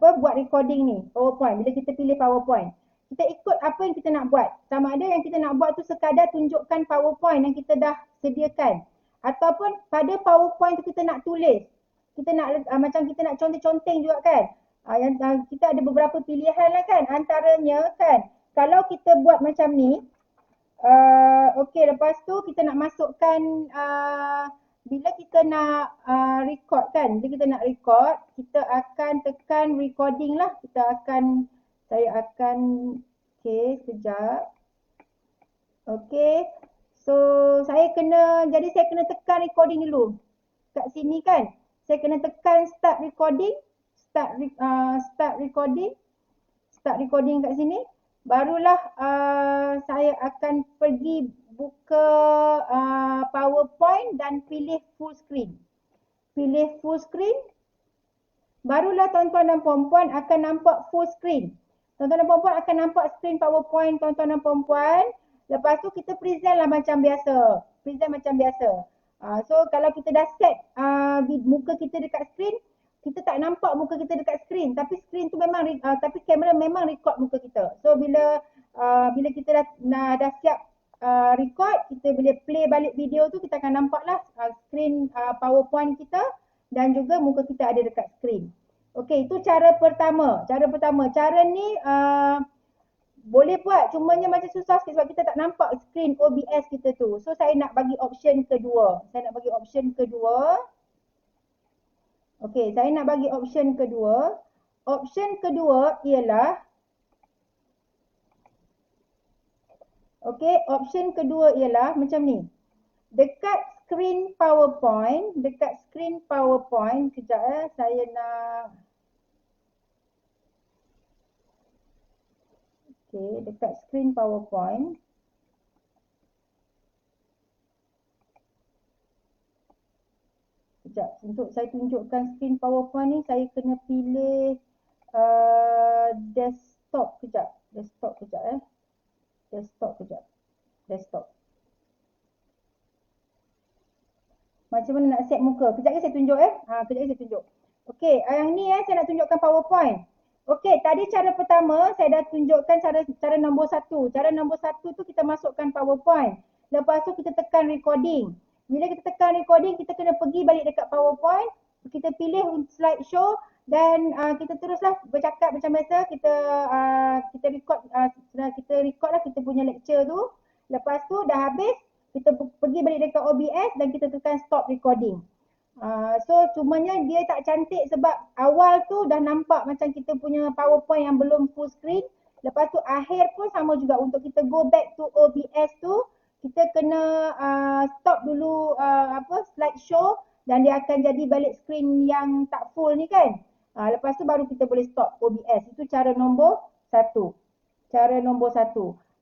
buat recording ni, PowerPoint. Bila kita pilih PowerPoint, kita ikut apa yang kita nak buat. Sama ada yang kita nak buat tu sekadar tunjukkan PowerPoint yang kita dah sediakan. Ataupun pada PowerPoint tu kita nak tulis. Kita nak macam kita nak conteng-conteng juga kan. Kita ada beberapa pilihan lah kan. Antaranya kan, kalau kita buat macam ni, okey, lepas tu kita nak masukkan bila kita nak record kan, kita akan tekan recording lah. Okey, sekejap. Okey, so saya kena tekan recording dulu. Kat sini kan, saya kena tekan start recording kat sini. Barulah saya akan pergi buka PowerPoint dan pilih full screen. Barulah tuan-tuan dan puan-puan akan nampak full screen. Tuan-tuan dan puan-puan akan nampak screen PowerPoint tuan-tuan dan puan-puan. Lepas tu kita present lah macam biasa. So kalau kita dah set muka kita dekat screen, kita tak nampak muka kita dekat screen, tapi screen tu memang tapi kamera memang record muka kita. So bila kita dah siap record, kita boleh play balik video tu, kita akan nampaklah screen PowerPoint kita dan juga muka kita ada dekat screen. Okey, itu cara pertama. Cara ni boleh buat, cumanya macam susah sikit sebab kita tak nampak screen OBS kita tu. So saya nak bagi option kedua. Okey, saya nak bagi option kedua. Option kedua ialah macam ni. Dekat screen PowerPoint, kejap saya nak dekat screen PowerPoint. Sekejap, untuk saya tunjukkan screen PowerPoint ni, saya kena pilih desktop kejap. Desktop. Macam mana nak set muka? Kejap lagi saya tunjuk Okey, yang ni saya nak tunjukkan PowerPoint. Okey, tadi cara pertama saya dah tunjukkan cara nombor 1. Cara nombor 1 tu kita masukkan PowerPoint. Lepas tu kita tekan recording. Bila kita tekan recording, kita kena pergi balik dekat PowerPoint. Kita pilih slideshow dan kita teruslah bercakap macam biasa. Kita record lah kita punya lecture tu. Lepas tu dah habis, kita pergi balik dekat OBS dan kita tekan stop recording. So cumanya dia tak cantik sebab awal tu dah nampak macam kita punya PowerPoint yang belum full screen. Lepas tu akhir pun sama juga, untuk kita go back to OBS tu kita kena stop dulu slideshow dan dia akan jadi balik screen yang tak full ni kan. Lepas tu baru kita boleh stop OBS. Itu cara nombor 1.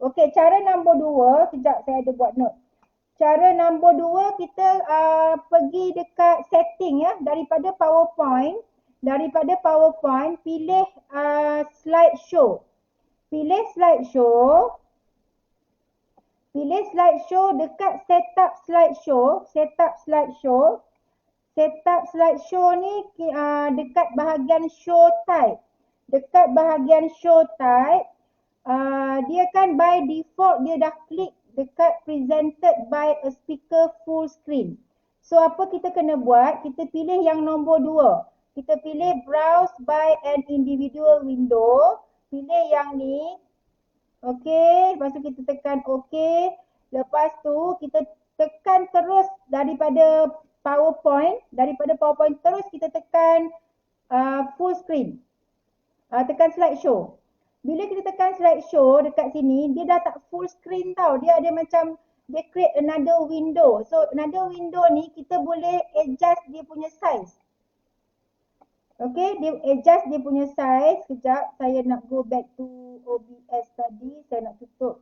Okey, cara nombor 2, kejap saya ada buat note. Cara nombor 2, kita pergi dekat setting ya, daripada PowerPoint, pilih slideshow. Pilih slideshow dekat setup slideshow. Setup slideshow ni dekat bahagian show type. Dia kan by default dia dah klik dekat presented by a speaker full screen. So apa kita kena buat? Kita pilih yang nombor 2. Kita pilih browse by an individual window. Pilih yang ni. Okey, lepas tu kita tekan okey. Lepas tu kita tekan terus daripada PowerPoint terus kita tekan full screen. Tekan slideshow. Bila kita tekan slideshow dekat sini, dia dah tak full screen tau. Dia ada macam, dia create another window. So another window ni kita boleh adjust dia punya size. Okey, dia adjust dia punya size. Sekejap, saya nak go back to OBS tadi. Saya nak tutup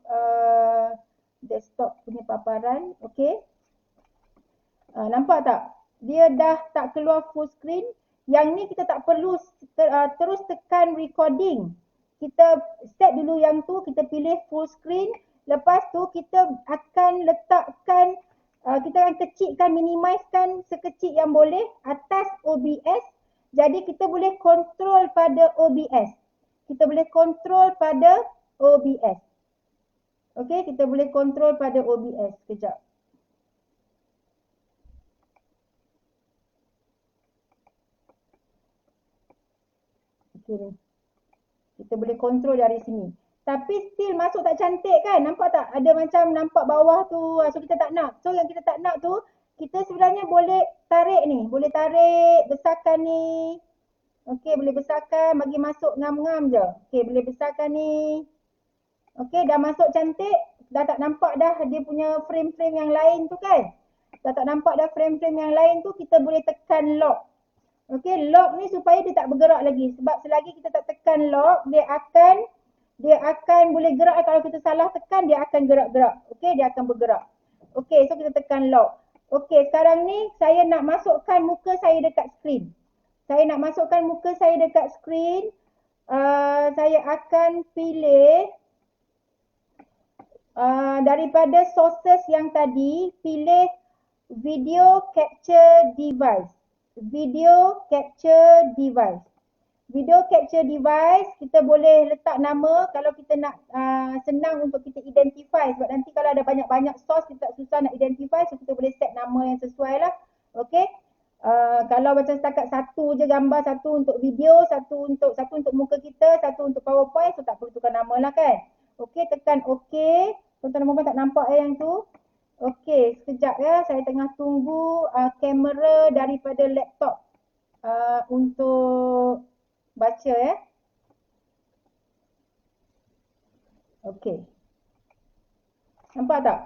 desktop punya paparan. Okey. Nampak tak? Dia dah tak keluar full screen. Yang ni kita tak perlu terus tekan recording. Kita set dulu yang tu, kita pilih full screen. Lepas tu kita akan letakkan, kita akan kecilkan, minimizekan sekecil yang boleh atas OBS. Jadi kita boleh kontrol pada OBS. Okey, kita boleh kontrol pada OBS. Sekejap. Okey. Kita boleh kontrol dari sini. Tapi still masuk tak cantik kan? Nampak tak? Ada macam nampak bawah tu. So kita tak nak. So yang kita tak nak tu, kita sebenarnya boleh tarik ni. Boleh tarik, besarkan ni. Okey, boleh besarkan. Bagi masuk ngam-ngam je. Okey, boleh besarkan ni. Okey, dah masuk cantik. Dah tak nampak dah dia punya frame-frame yang lain tu kan? Dah tak nampak dah frame-frame yang lain tu, kita boleh tekan lock. Okey, lock ni supaya dia tak bergerak lagi. Sebab selagi kita tak tekan lock, dia akan boleh gerak. Kalau kita salah tekan, dia akan gerak-gerak. Okey, dia akan bergerak. Okey, so kita tekan lock. Okey, sekarang ni saya nak masukkan muka saya dekat screen. Saya akan pilih daripada sources yang tadi, pilih video capture device. Video capture device, kita boleh letak nama kalau kita nak senang untuk kita identify. Sebab nanti kalau ada banyak-banyak source, kita tak susah nak identify. So kita boleh set nama yang sesuai lah. Okey. Kalau macam setakat satu je gambar, satu untuk video, satu untuk muka kita, satu untuk PowerPoint, so tak perlu tukar nama lah kan. Okey, tekan okey. Tuan-tuan tak nampak yang tu. Okey, sekejap ya. Saya tengah tunggu kamera daripada laptop untuk baca ya. Okey. Nampak tak?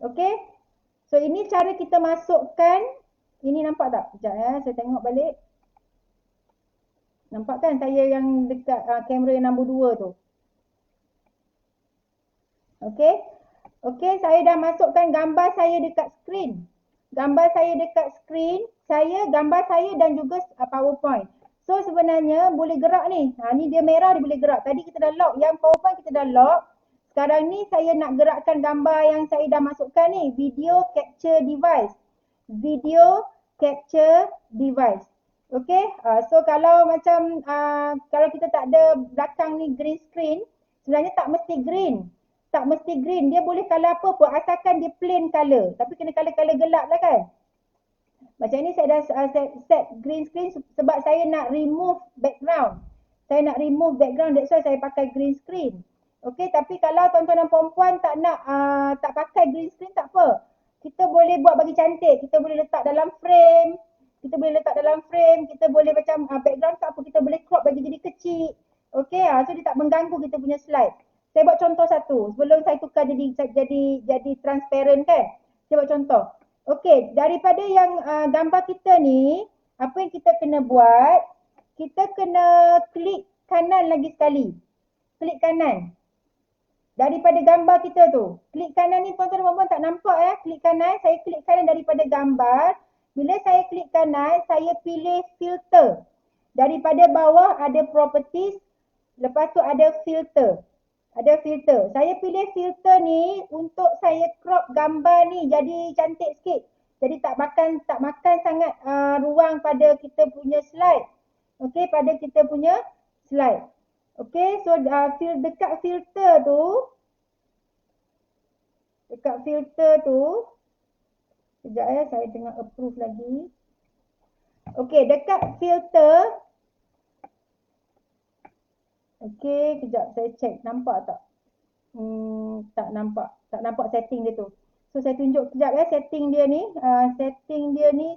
Okey. So ini cara kita masukkan, ini nampak tak? Sekejap ya, saya tengok balik. Nampak kan saya yang dekat kamera yang nombor 2 tu? Okey. Okey, saya dah masukkan gambar saya dekat skrin. Gambar saya dekat skrin, gambar saya dan juga PowerPoint. So sebenarnya boleh gerak ni. Ni dia merah, dia boleh gerak. Tadi kita dah lock, yang PowerPoint kita dah lock. Sekarang ni saya nak gerakkan gambar yang saya dah masukkan ni, video capture device. Video capture device. Okey, so kalau macam kalau kita tak ada belakang ni green screen, sebenarnya tak mesti green. Tak mesti green, dia boleh color apa pun asalkan dia plain color. Tapi kena color gelap lah kan. Macam ni saya dah set green screen sebab saya nak remove background. Saya nak remove background, that's why saya pakai green screen. Okey, tapi kalau tuan-tuan dan puan-puan tak nak tak pakai green screen tak apa. Kita boleh buat bagi cantik. Kita boleh letak dalam frame. Kita boleh letak dalam frame. Kita boleh macam background tak apa. Kita boleh crop bagi jadi kecil. Okey, so dia tak mengganggu kita punya slide. Saya buat contoh satu. Sebelum saya tukar jadi transparent kan. Saya buat contoh. Okey, daripada yang gambar kita ni, apa yang kita kena buat, kita kena klik kanan lagi sekali. Klik kanan. Daripada gambar kita tu. Klik kanan ni tuan-tuan dan puan-puan tak nampak ya. Klik kanan, saya klik kanan daripada gambar. Bila saya klik kanan, saya pilih filter. Daripada bawah ada properties, lepas tu ada filter. Ada filter. Saya pilih filter ni untuk saya crop gambar ni jadi cantik sikit. Jadi tak makan sangat ruang pada kita punya slide. Okey, pada kita punya slide. Okey, so dekat filter tu, sekejap ya, saya tengah approve lagi. Okey, dekat filter, okey, kejap saya check, nampak tak? Tak nampak setting dia tu. So saya tunjuk kejap ya setting dia ni.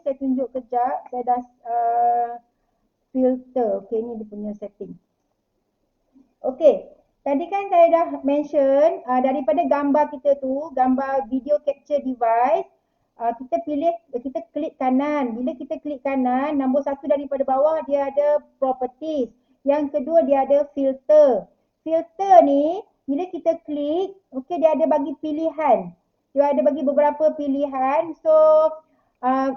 Saya tunjuk kejap. Saya dah filter. Okey, ni dia punya setting. Okey, tadi kan saya dah mention daripada gambar kita tu, gambar video capture device, kita klik kanan. Bila kita klik kanan, nombor 1 daripada bawah dia ada properties. Yang kedua dia ada filter. Filter ni bila kita klik, okey, dia ada bagi pilihan. Dia ada bagi beberapa pilihan. So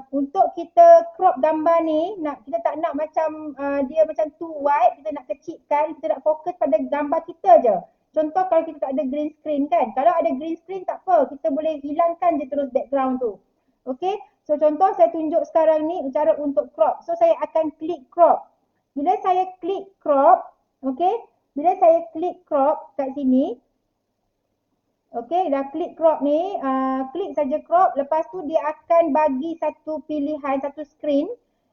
untuk kita crop gambar ni, kita tak nak macam dia macam too wide, kita nak kecilkan, kita nak fokus pada gambar kita je. Contoh kalau kita tak ada green screen kan. Kalau ada green screen tak apa, kita boleh hilangkan je terus background tu. Okey, so contoh saya tunjuk sekarang ni cara untuk crop. So saya akan klik crop. Bila saya klik crop, okey, bila saya klik crop kat sini, okey, dah klik crop ni, klik saja crop, lepas tu dia akan bagi satu pilihan, satu screen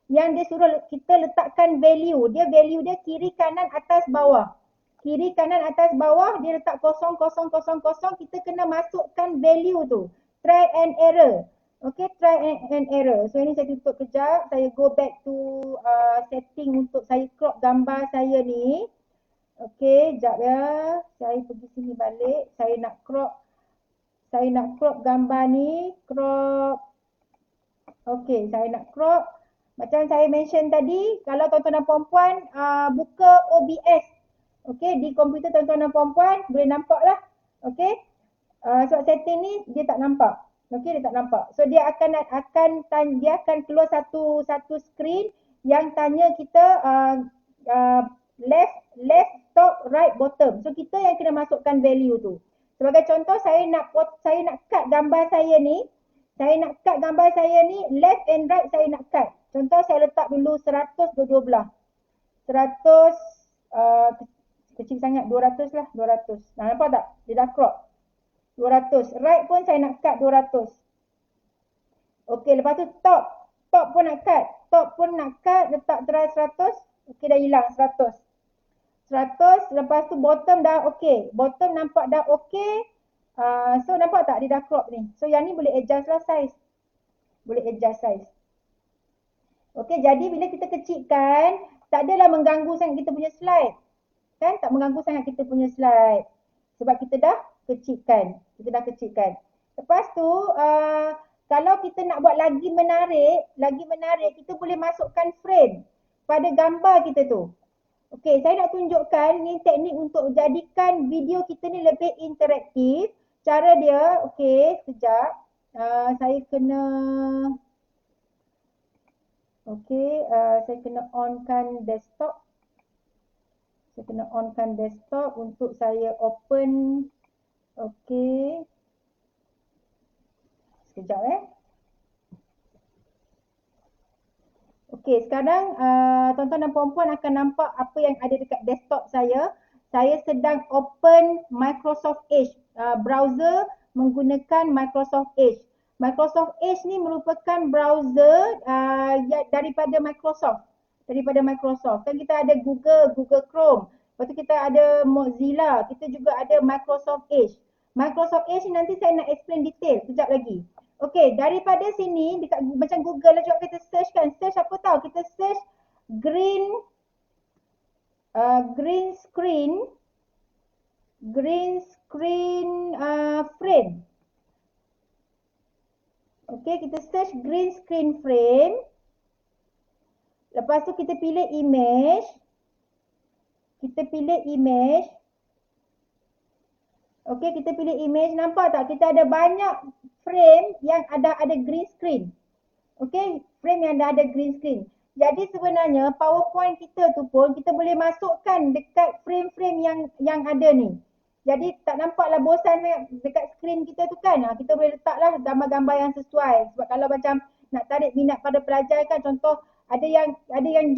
yang dia suruh kita letakkan value. Value dia kiri, kanan, atas, bawah. Kiri, kanan, atas, bawah, dia letak 0, 0, 0, 0, kita kena masukkan value tu. Try and error. Okey, try and error. So ini saya tutup kejap, saya go back to setting untuk saya crop gambar saya ni. Okey, sekejap ya. Saya pergi sini balik. Saya nak crop gambar ni. Crop. Okey, saya nak crop. Macam saya mention tadi, kalau tuan-tuan dan puan-puan buka OBS. Okey, di komputer tuan-tuan dan puan-puan boleh nampak lah. Okey. Sebab setting ni dia tak nampak. Okey, dia tak nampak. So dia akan keluar satu screen yang tanya kita left, top, right, bottom. So kita yang kena masukkan value tu. Sebagai contoh, saya nak cut gambar saya ni. Left and right saya nak cut. Contoh saya letak dulu 100 dua belah. 100 kecil sangat, 200 lah, 200. Nampak tak? Dia dah crop. 200. Right pun saya nak cut 200. Okey, lepas tu top. Top pun nak cut. Letak try 100. Okey, dah hilang 100. 100, lepas tu bottom dah okey. Bottom nampak dah okey. So nampak tak dia dah crop ni. So yang ni boleh adjust lah size. Okey, jadi bila kita kecilkan, tak adalah mengganggu sangat kita punya slide. Kan? Tak mengganggu sangat kita punya slide. Sebab kita dah kecilkan. Lepas tu, Kalau kita nak buat lagi menarik, kita boleh masukkan frame pada gambar kita tu. Okey, saya nak tunjukkan ni teknik untuk jadikan video kita ni lebih interaktif. Cara dia, okey, sekejap. Saya kena saya kena onkan desktop. Saya kena onkan desktop untuk saya open. Okey. Sekejap Okey, sekarang tuan-tuan dan puan-puan akan nampak apa yang ada dekat desktop saya. Saya sedang open Microsoft Edge browser menggunakan Microsoft Edge. Microsoft Edge ni merupakan browser daripada Microsoft. Kan kita ada Google Chrome. Lepas tu kita ada Mozilla, kita juga ada Microsoft Edge. Microsoft Edge ni nanti saya nak explain detail sekejap lagi. Okey, daripada sini dekat macam Google lah juga kita search kan. Search apa tahu? Kita search green screen frame. Okey, kita search green screen frame. Lepas tu kita pilih image. Okey, kita pilih image. Nampak tak? Kita ada banyak frame yang ada green screen. Okey, frame yang ada green screen. Jadi sebenarnya PowerPoint kita tu pun kita boleh masukkan dekat frame-frame yang ada ni. Jadi tak nampaklah bosan dekat screen kita tu kan. Kita boleh letaklah gambar-gambar yang sesuai. Sebab kalau macam nak tarik minat pada pelajar kan, contoh ada yang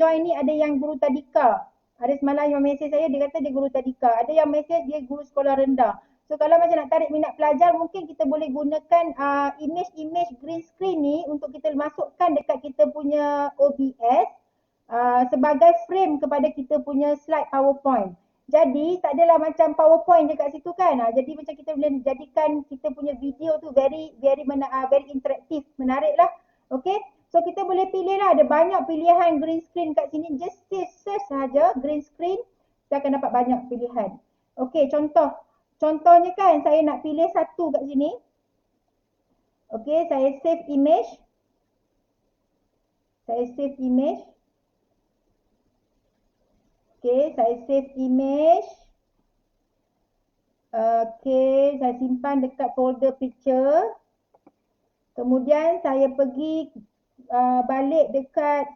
join ni, ada yang guru tadika. Ada semalam yang mesej saya, dia kata dia guru tadika. Ada yang mesej dia guru sekolah rendah. So kalau macam nak tarik minat pelajar, mungkin kita boleh gunakan image green screen ni untuk kita masukkan dekat kita punya OBS sebagai frame kepada kita punya slide PowerPoint. Jadi tak adalah macam PowerPoint je kat situ kan. Jadi macam kita boleh jadikan kita punya video tu very interaktif, menarik lah. Okay, so kita boleh pilih lah, ada banyak pilihan green screen kat sini. Just search sahaja green screen, kita akan dapat banyak pilihan. Okay, contohnya kan saya nak pilih satu kat sini. Okey, saya save image. Okey, saya save image. Okey, saya simpan dekat folder picture. Kemudian saya pergi balik dekat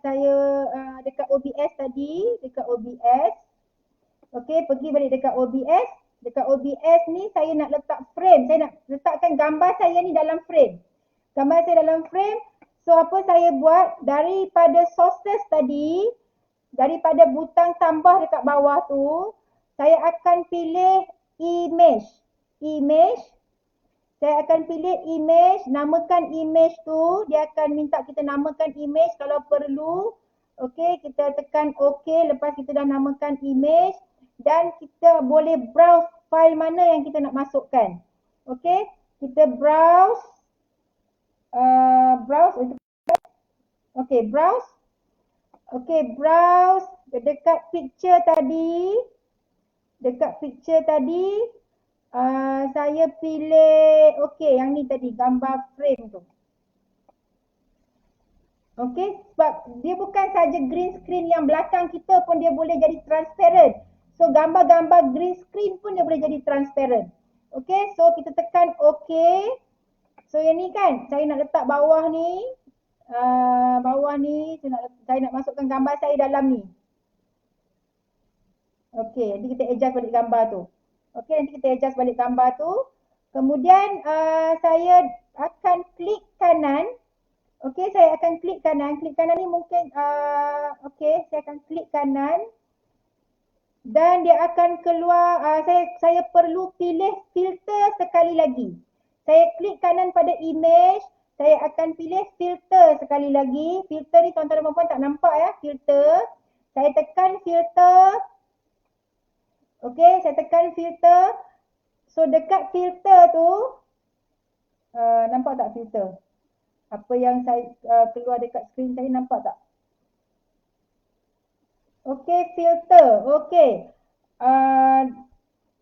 dekat OBS tadi, dekat OBS. Okey, pergi balik dekat OBS. Dekat OBS ni saya nak letak frame. Saya nak letakkan gambar saya ni dalam frame. Gambar saya dalam frame. So apa saya buat? Daripada sources tadi, daripada butang tambah dekat bawah tu, saya akan pilih image. Saya akan pilih image, namakan image tu. Dia akan minta kita namakan image kalau perlu. Okey, kita tekan OK. Lepas kita dah namakan image. Dan kita boleh browse file mana yang kita nak masukkan. Okey, kita browse. Okey, browse. Okey, browse dekat picture tadi. Saya pilih, okey, yang ni tadi, gambar frame tu. Okey, sebab dia bukan saja green screen yang belakang kita pun dia boleh jadi transparent. So, gambar-gambar green screen pun dia boleh jadi transparent. Okey, so kita tekan okey. So, yang ni kan, saya nak letak bawah ni. Saya nak masukkan gambar saya dalam ni. Okey, nanti kita adjust balik gambar tu. Kemudian saya akan klik kanan. Okey, saya akan klik kanan. Klik kanan ni mungkin, okey, saya akan klik kanan. Dan dia akan keluar, saya perlu pilih filter sekali lagi. Saya klik kanan pada image, saya akan pilih filter sekali lagi. Filter ni tuan-tuan dan puan-puan tak nampak ya, filter. Saya tekan filter. Okey, saya tekan filter. So dekat filter tu, nampak tak filter? Apa yang saya keluar dekat skrin saya, nampak tak? Okey, filter. Okey.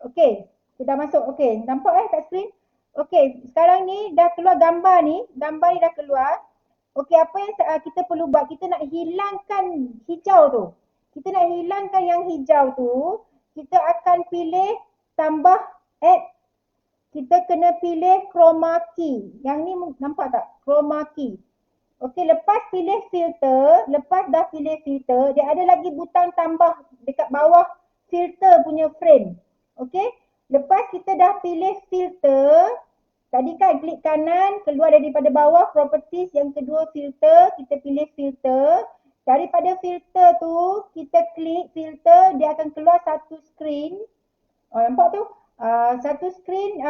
Okey, kita masuk. Okey, nampak kat skrin? Okey, sekarang ni dah keluar gambar ni dah keluar. Okey, apa yang kita perlu buat? Kita nak hilangkan hijau tu. Kita nak hilangkan yang hijau tu, kita akan pilih tambah add, kita kena pilih chroma key. Yang ni nampak tak? Chroma key. Okey, lepas dah pilih filter, dia ada lagi butang tambah dekat bawah filter punya frame. Okey, lepas kita dah pilih filter, tadi kan klik kanan, keluar daripada bawah properties, yang kedua filter, kita pilih filter. Daripada filter tu, kita klik filter, dia akan keluar satu screen. Oh, nampak tu? Satu screen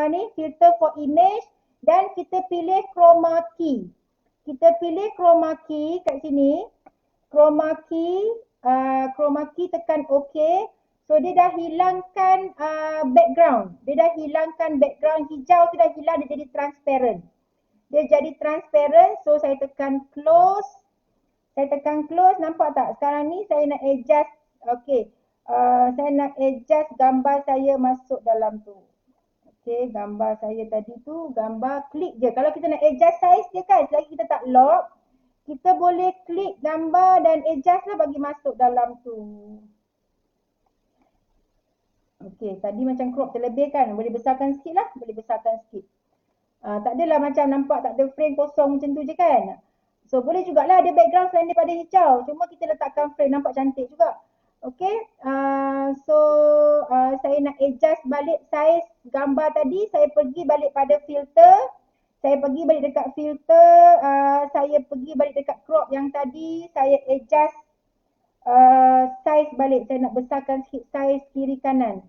ni filter for image dan kita pilih chroma key. Kita pilih chroma key kat sini. Chroma key tekan OK. So dia dah hilangkan background. Dia dah hilangkan background hijau tu, dah hilang, dia jadi transparent. Dia jadi transparent. So saya tekan close. Nampak tak? Sekarang ni saya nak adjust. Okay. Saya nak adjust gambar saya masuk dalam tu. Okay, gambar saya tadi tu, gambar klik je. Kalau kita nak adjust size dia kan, selagi kita tak lock, kita boleh klik gambar dan adjust lah bagi masuk dalam tu. Okey, tadi macam crop terlebih kan. Boleh besarkan sikit lah. Boleh besarkan sikit. Tak adalah macam nampak tak ada frame kosong macam tu je kan. So, boleh jugalah ada background selain daripada hijau. Cuma kita letakkan frame nampak cantik juga. Okey. Saya nak adjust balik saiz gambar tadi. Saya pergi balik pada filter. Saya pergi balik dekat filter. Saya pergi balik dekat crop yang tadi. Saya adjust saiz balik. Saya nak besarkan sikit saiz kiri kanan.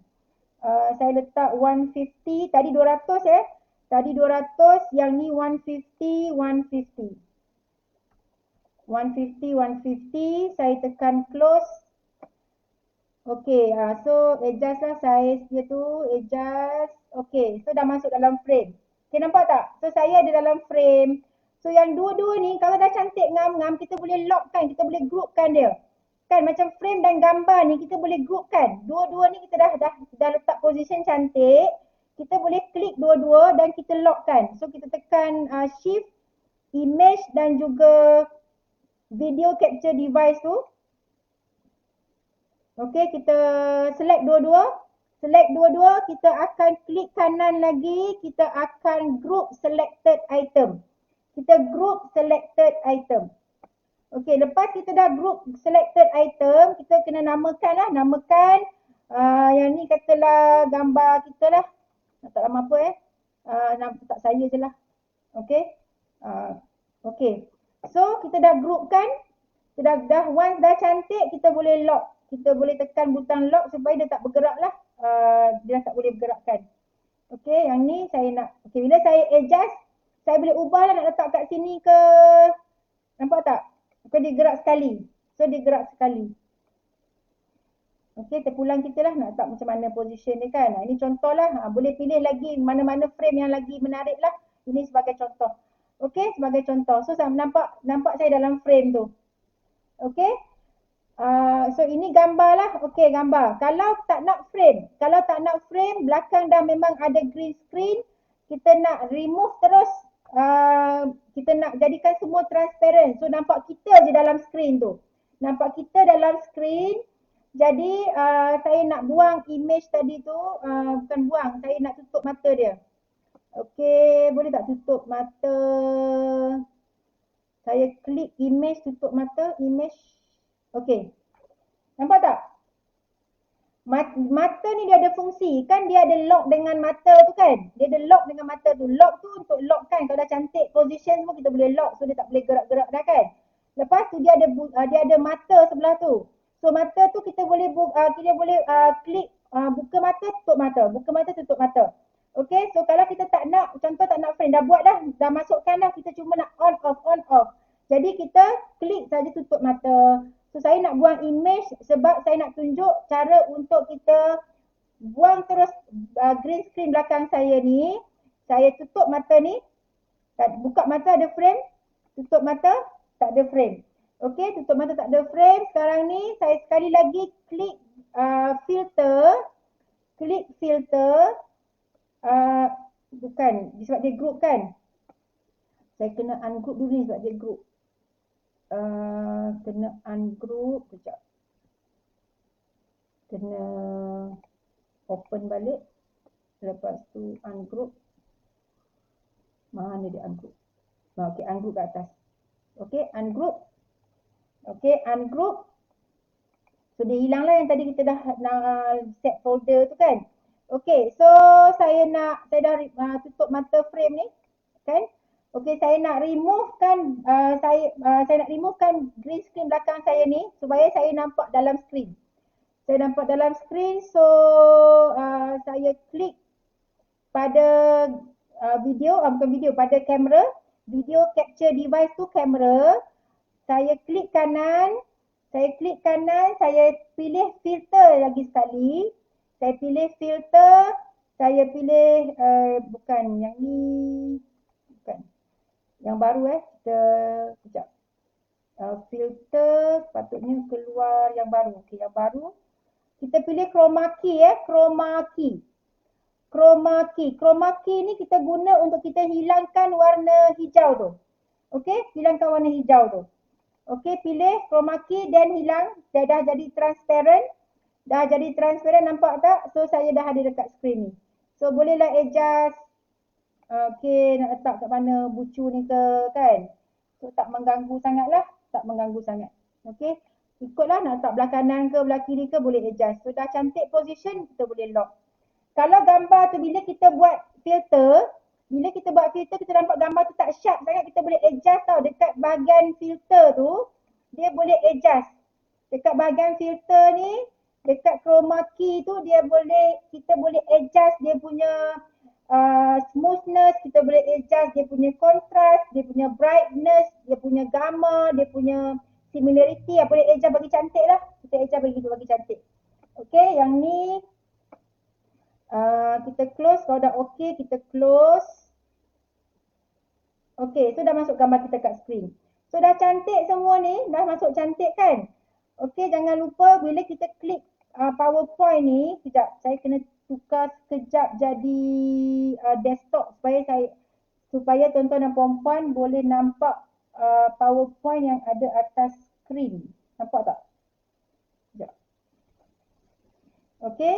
Saya letak 150, tadi 200 Tadi 200, yang ni 150, 150. 150, 150, saya tekan close. Okey, so adjust lah saiz dia tu, adjust. Okey, so dah masuk dalam frame. Okey, nampak tak? So saya ada dalam frame. So yang dua-dua ni kalau dah cantik ngam-ngam, kita boleh lock kan, kita boleh groupkan dia. Kan macam frame dan gambar ni kita boleh group kan. Dua-dua ni kita dah letak position cantik. Kita boleh klik dua-dua dan kita lock kan. So kita tekan shift, image dan juga video capture device tu. Okey, kita select dua-dua. Select dua-dua, kita akan klik kanan lagi, kita akan group selected item. Kita group selected item. Okey, lepas kita dah group selected item, kita kena namakan lah. Namakan yang ni katalah gambar kita lah. Tak nama apa tak saya je lah. Okey. Okey. So, kita dah groupkan. Kita dah once dah cantik, kita boleh lock. Kita boleh tekan butang lock supaya dia tak bergerak lah. Dia tak boleh bergerakkan. Okey, yang ni saya nak. Okey, bila saya adjust, saya boleh ubah lah nak letak kat sini ke. Nampak tak? Bukan dia gerak sekali. So, dia gerak sekali. Okey, terpulang kita lah nak letak macam mana position dia kan. Ini contoh lah. Boleh pilih lagi mana-mana frame yang lagi menarik lah. Ini sebagai contoh. Okey, sebagai contoh. So, saya nampak saya dalam frame tu. Okey. So, ini gambar lah. Okey, gambar. Kalau tak nak frame, belakang dah memang ada green screen. Kita nak remove terus. Kita nak jadikan semua transparent. So, nampak kita je dalam screen tu. Nampak kita dalam screen. Jadi, saya nak buang image tadi tu. Bukan buang, saya nak tutup mata dia. Okey, boleh tak tutup mata? Saya klik image, tutup mata, image. Okey. Nampak tak? Mata ni dia ada fungsi. Kan dia ada lock dengan mata tu kan? Dia ada lock dengan mata tu. Lock tu untuk lock kan. Kalau dah cantik position semua kita boleh lock. So dia tak boleh gerak-gerak dah kan? Lepas tu dia ada mata sebelah tu. So mata tu kita boleh klik buka mata, tutup mata. Buka mata, tutup mata. Okay, so kalau kita tak nak, contoh tak nak frame, dah buat dah masukkan dah. Kita cuma nak on off. Jadi kita klik saja tutup mata. So, saya nak buang image sebab saya nak tunjuk cara untuk kita buang terus green screen belakang saya ni. Saya tutup mata ni. Buka mata ada frame. Tutup mata tak ada frame. Okey, tutup mata tak ada frame. Sekarang ni saya sekali lagi klik filter. Klik filter. bukan, sebab dia group kan. Saya kena ungroup dulu ni sebab dia group. Kena ungroup, sekejap. Kena open balik. Lepas tu ungroup. Mana dia ungroup? Okey, ungroup kat atas. Okey, ungroup. Okey, ungroup. So dia hilang lah yang tadi kita dah set folder tu kan. Okey, so saya dah tutup mata frame ni kan. Okey, saya nak remove kan saya nak remove kan green screen belakang saya ni supaya saya nampak dalam screen. Saya nampak dalam screen, so saya klik pada video, bukan video, pada kamera, video capture device tu kamera. Saya klik kanan, saya pilih filter lagi sekali. Saya pilih filter, saya pilih bukan yang ni, bukan. Yang baru sekejap. Filter patutnya keluar yang baru. Okey, yang baru. Kita pilih chroma key chroma key. Chroma key. Chroma key ni kita guna untuk kita hilangkan warna hijau tu. Okey, hilangkan warna hijau tu. Okey, pilih chroma key dan hilang. Dia dah jadi transparent. Dah jadi transparent, nampak tak? So saya dah ada dekat screen ni. So bolehlah adjust. Okey, nak letak kat mana bucu ni ke kan. So tak mengganggu sangat lah. Tak mengganggu sangat. Okey. Ikutlah nak letak belah kanan ke belah kiri ke boleh adjust. So dah cantik position, kita boleh lock. Kalau gambar tu bila kita buat filter, kita nampak gambar tu tak sharp sangat, kita boleh adjust tau. Dekat bahagian filter tu, dia boleh adjust. Dekat bahagian filter ni, dekat chroma key tu kita boleh adjust dia punya smoothness, kita boleh adjust dia punya contrast, dia punya brightness, dia punya gamma, dia punya similarity, boleh adjust bagi cantik lah. Kita adjust bagi cantik. Okey, yang ni kita close. Kalau dah okey, kita close. Okey, so dah masuk gambar kita kat screen. So dah cantik semua ni, dah masuk cantik kan. Okey, jangan lupa bila kita klik PowerPoint ni, sekejap, saya kena tukar sekejap jadi desktop supaya tuan-tuan dan puan-puan boleh nampak PowerPoint yang ada atas screen. Nampak tak? Sekejap. Okey,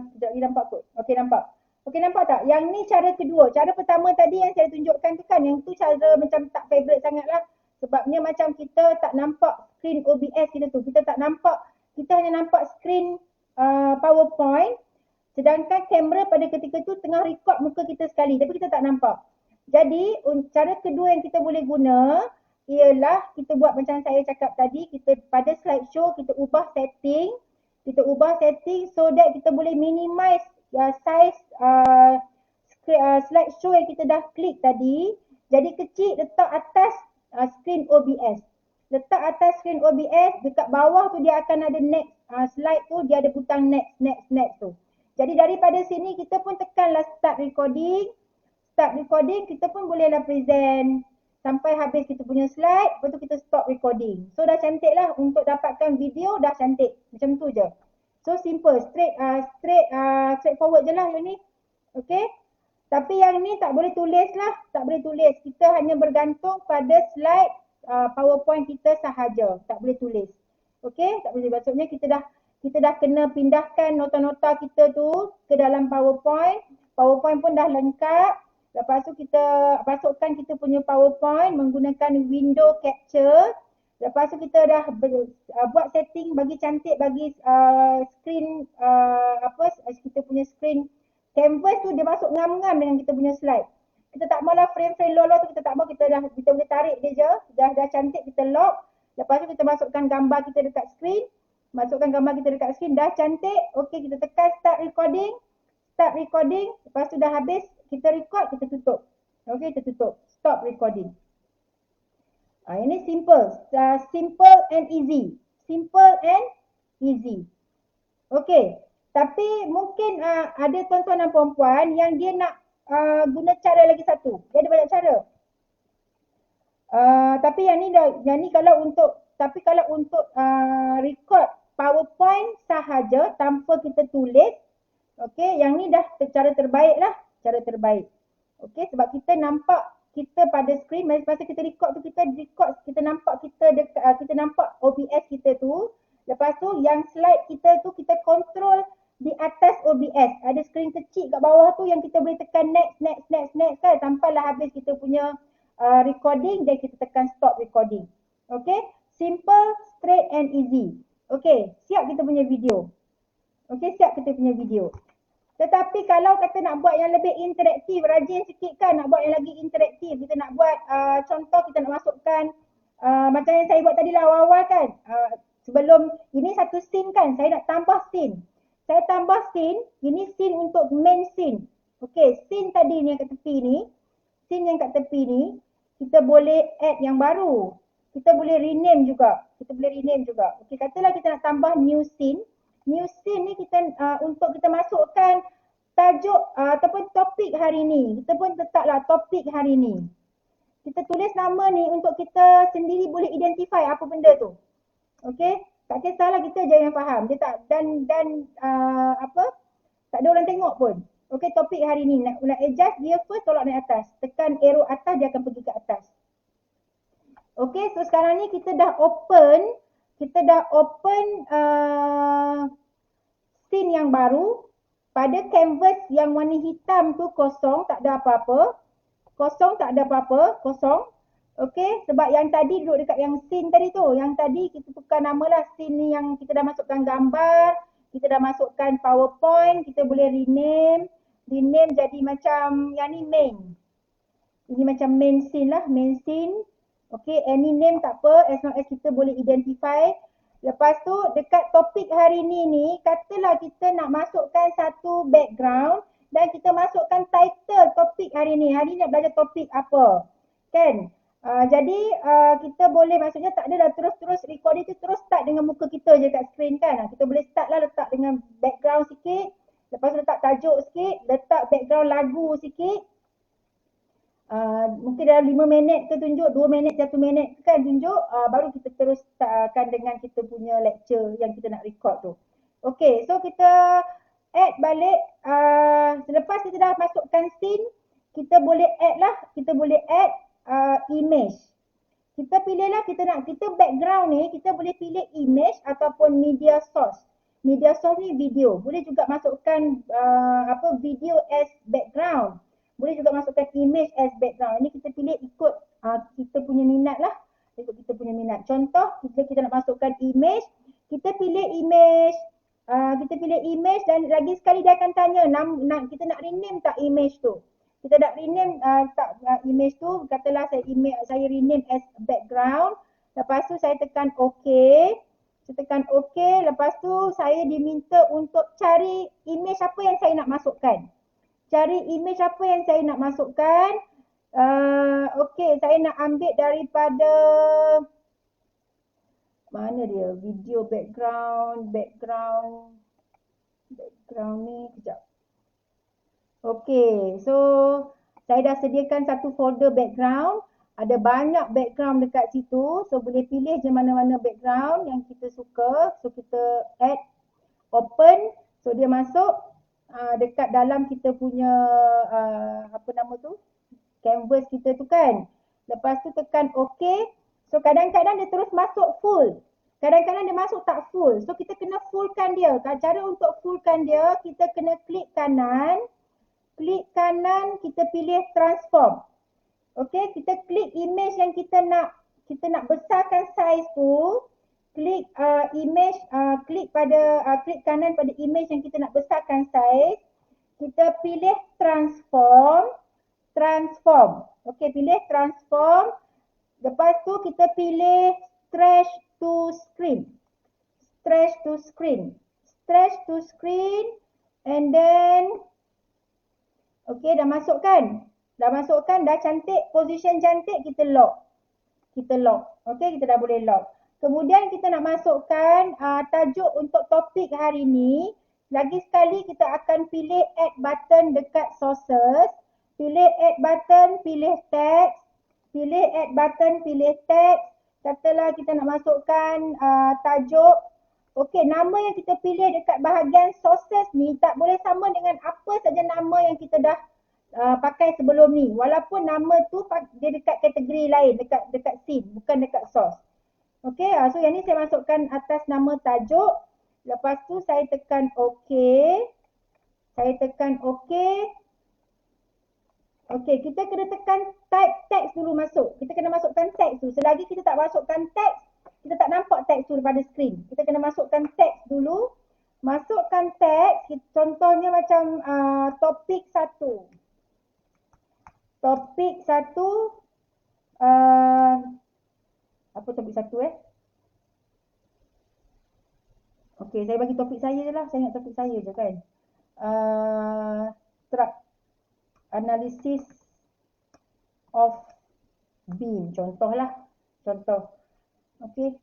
sekejap lagi nampak kot. Okey, nampak. Okey, nampak tak? Yang ni cara kedua. Cara pertama tadi yang saya tunjukkan tu kan, yang tu cara macam tak favorite sangat lah. Sebabnya macam kita tak nampak screen OBS kita tu. Kita tak nampak, kita hanya nampak screen PowerPoint. Sedangkan kamera pada ketika tu tengah record muka kita sekali. Tapi kita tak nampak. Jadi, cara kedua yang kita boleh guna ialah kita buat macam saya cakap tadi. Kita pada slideshow, kita ubah setting. So that kita boleh minimize size slideshow yang kita dah klik tadi. Jadi kecil, letak atas screen OBS. Letak atas screen OBS, dekat bawah tu dia akan ada next slide tu, dia ada butang next tu. Jadi daripada sini kita pun tekanlah start recording. Start recording, kita pun bolehlah present sampai habis kita punya slide, lepas tu kita stop recording. So dah cantik lah, untuk dapatkan video dah cantik. Macam tu je. So simple, straightforward je lah yang ni. Okay. Tapi yang ni tak boleh tulis lah, tak boleh tulis. Kita hanya bergantung pada slide PowerPoint kita sahaja, tak boleh tulis. Okay, tak boleh. Maksudnya kita dah kena pindahkan nota-nota kita tu ke dalam PowerPoint. PowerPoint pun dah lengkap. Lepas tu kita masukkan kita punya PowerPoint menggunakan window capture. Lepas tu kita dah buat setting bagi cantik bagi screen kita punya screen canvas tu dia masuk ngam-ngam dengan kita punya slide. Kita tak maulah frame-frame low tu, kita tak mau, kita boleh tarik dia je. Dah cantik, kita lock. Lepas tu kita masukkan gambar kita dekat screen. Dah cantik. Okey, kita tekan start recording. Lepas tu dah habis, kita record, kita tutup. Okey, kita tutup. Stop recording. Ini simple. Simple and easy. Okey. Tapi mungkin ada tuan-tuan dan puan-puan yang dia nak guna cara lagi satu. Dia ada banyak cara. Tapi yang ni kalau untuk record PowerPoint sahaja tanpa kita tulis, okey, yang ni dah cara terbaik lah. cara terbaik. Okey, sebab kita nampak kita pada screen masa kita record tu kita nampak kita nampak OBS kita tu. Lepas tu yang slide kita tu kita control di atas OBS. Ada screen kecil kat bawah tu yang kita boleh tekan next kan sampailah habis kita punya recording dan kita tekan stop recording. Okey, simple, straight and easy. Okey, siap kita punya video. Okey, siap kita punya video. Tetapi kalau kata nak buat yang lebih interaktif, rajin sikit kan nak buat yang lagi interaktif. Kita nak buat contoh kita nak masukkan macam yang saya buat tadi lah awal-awal kan. Sebelum ini satu scene kan, saya nak tambah scene. Saya tambah scene, ini scene untuk main scene. Okey, scene tadi ni yang kat tepi ni, scene yang kat tepi ni, kita boleh add yang baru. Kita boleh rename juga. Okey, katalah kita nak tambah new scene. New scene ni kita untuk kita masukkan tajuk ataupun topik hari ni. Kita pun letaklah topik hari ni. Kita tulis nama ni untuk kita sendiri boleh identify apa benda tu. Okey, tak kisahlah kita je yang faham. Dia tak dan tak ada orang tengok pun. Okey, topik hari ni nak adjust dia first tolak naik atas. Tekan arrow atas dia akan pergi ke atas. Okey, so sekarang ni kita dah open scene yang baru. Pada canvas yang warna hitam tu kosong, tak ada apa-apa. Kosong. Okey, sebab yang tadi duduk dekat yang scene tadi tu. Yang tadi kita tukar nama lah scene ni yang kita dah masukkan gambar, kita dah masukkan PowerPoint, kita boleh rename jadi macam yang ni main. Ini macam main scene lah, main scene. Okey, any name tak apa as long as kita boleh identify. Lepas tu dekat topik hari ni katalah kita nak masukkan satu background dan kita masukkan title topik hari ni. Hari ni nak belajar topik apa? Kan? Jadi kita boleh maksudnya tak adalah terus recording tu terus start dengan muka kita je kat screen kan. Kita boleh start lah letak dengan background sikit. Lepas tu letak tajuk sikit, letak background lagu sikit. Mungkin dalam 5 minit ke tunjuk, 2 minit, 1 minit kan tunjuk, baru kita terus startkan dengan kita punya lecture yang kita nak record tu. Okey, so kita add balik, selepas kita dah masukkan scene, kita boleh add image. Kita pilihlah kita background ni, kita boleh pilih image ataupun media source. Media source ni video, boleh juga masukkan video as background. Boleh juga masukkan image as background. Ini kita pilih ikut kita punya minat lah. Contoh, kita nak masukkan image. Kita pilih image. Dan lagi sekali dia akan tanya, kita nak rename tak image tu? Kita nak rename image tu. Katalah saya rename as background. Lepas tu saya tekan OK. Lepas tu saya diminta untuk cari image apa yang saya nak masukkan. Okey, saya nak ambil daripada mana dia? Video background ni kejap. Okey, so saya dah sediakan satu folder background. Ada banyak background dekat situ. So boleh pilih je mana-mana background yang kita suka. So kita add, open. So dia masuk dekat dalam kita punya canvas kita tu kan. Lepas tu tekan OK. So kadang-kadang dia terus masuk full. Kadang-kadang dia masuk tak full. So kita kena fullkan dia. Cara untuk fullkan dia, kita kena klik kanan. Kita pilih transform. Okey, kita klik image yang kita nak besarkan size tu. Klik klik kanan pada image yang kita nak besarkan size. Kita pilih transform. Okey, pilih transform. Lepas tu kita pilih stretch to screen. And then okey, dah masuk kan? Dah cantik, position cantik, kita lock. Okey, kita dah boleh lock. Kemudian kita nak masukkan tajuk untuk topik hari ni. Lagi sekali kita akan pilih add button dekat sources. Pilih add button, pilih text. Katalah kita nak masukkan tajuk. Okey, nama yang kita pilih dekat bahagian sources ni tak boleh sama dengan apa saja nama yang kita dah pakai sebelum ni. Walaupun nama tu dia dekat kategori lain, dekat scene, bukan dekat source. Okey, so yang ni saya masukkan atas nama tajuk. Lepas tu saya tekan OK. Saya tekan OK. Okey, kita kena tekan type teks dulu masuk. Kita kena masukkan teks tu. Selagi kita tak masukkan teks, kita tak nampak teks tu pada skrin. Kita kena masukkan teks dulu. Masukkan teks, contohnya macam topik 1. Topik 1, apa topik 1 Okey, saya bagi topik saya je lah. Saya ingat topik saya je kan. Analysis of beam. Contoh lah. Contoh. Okey.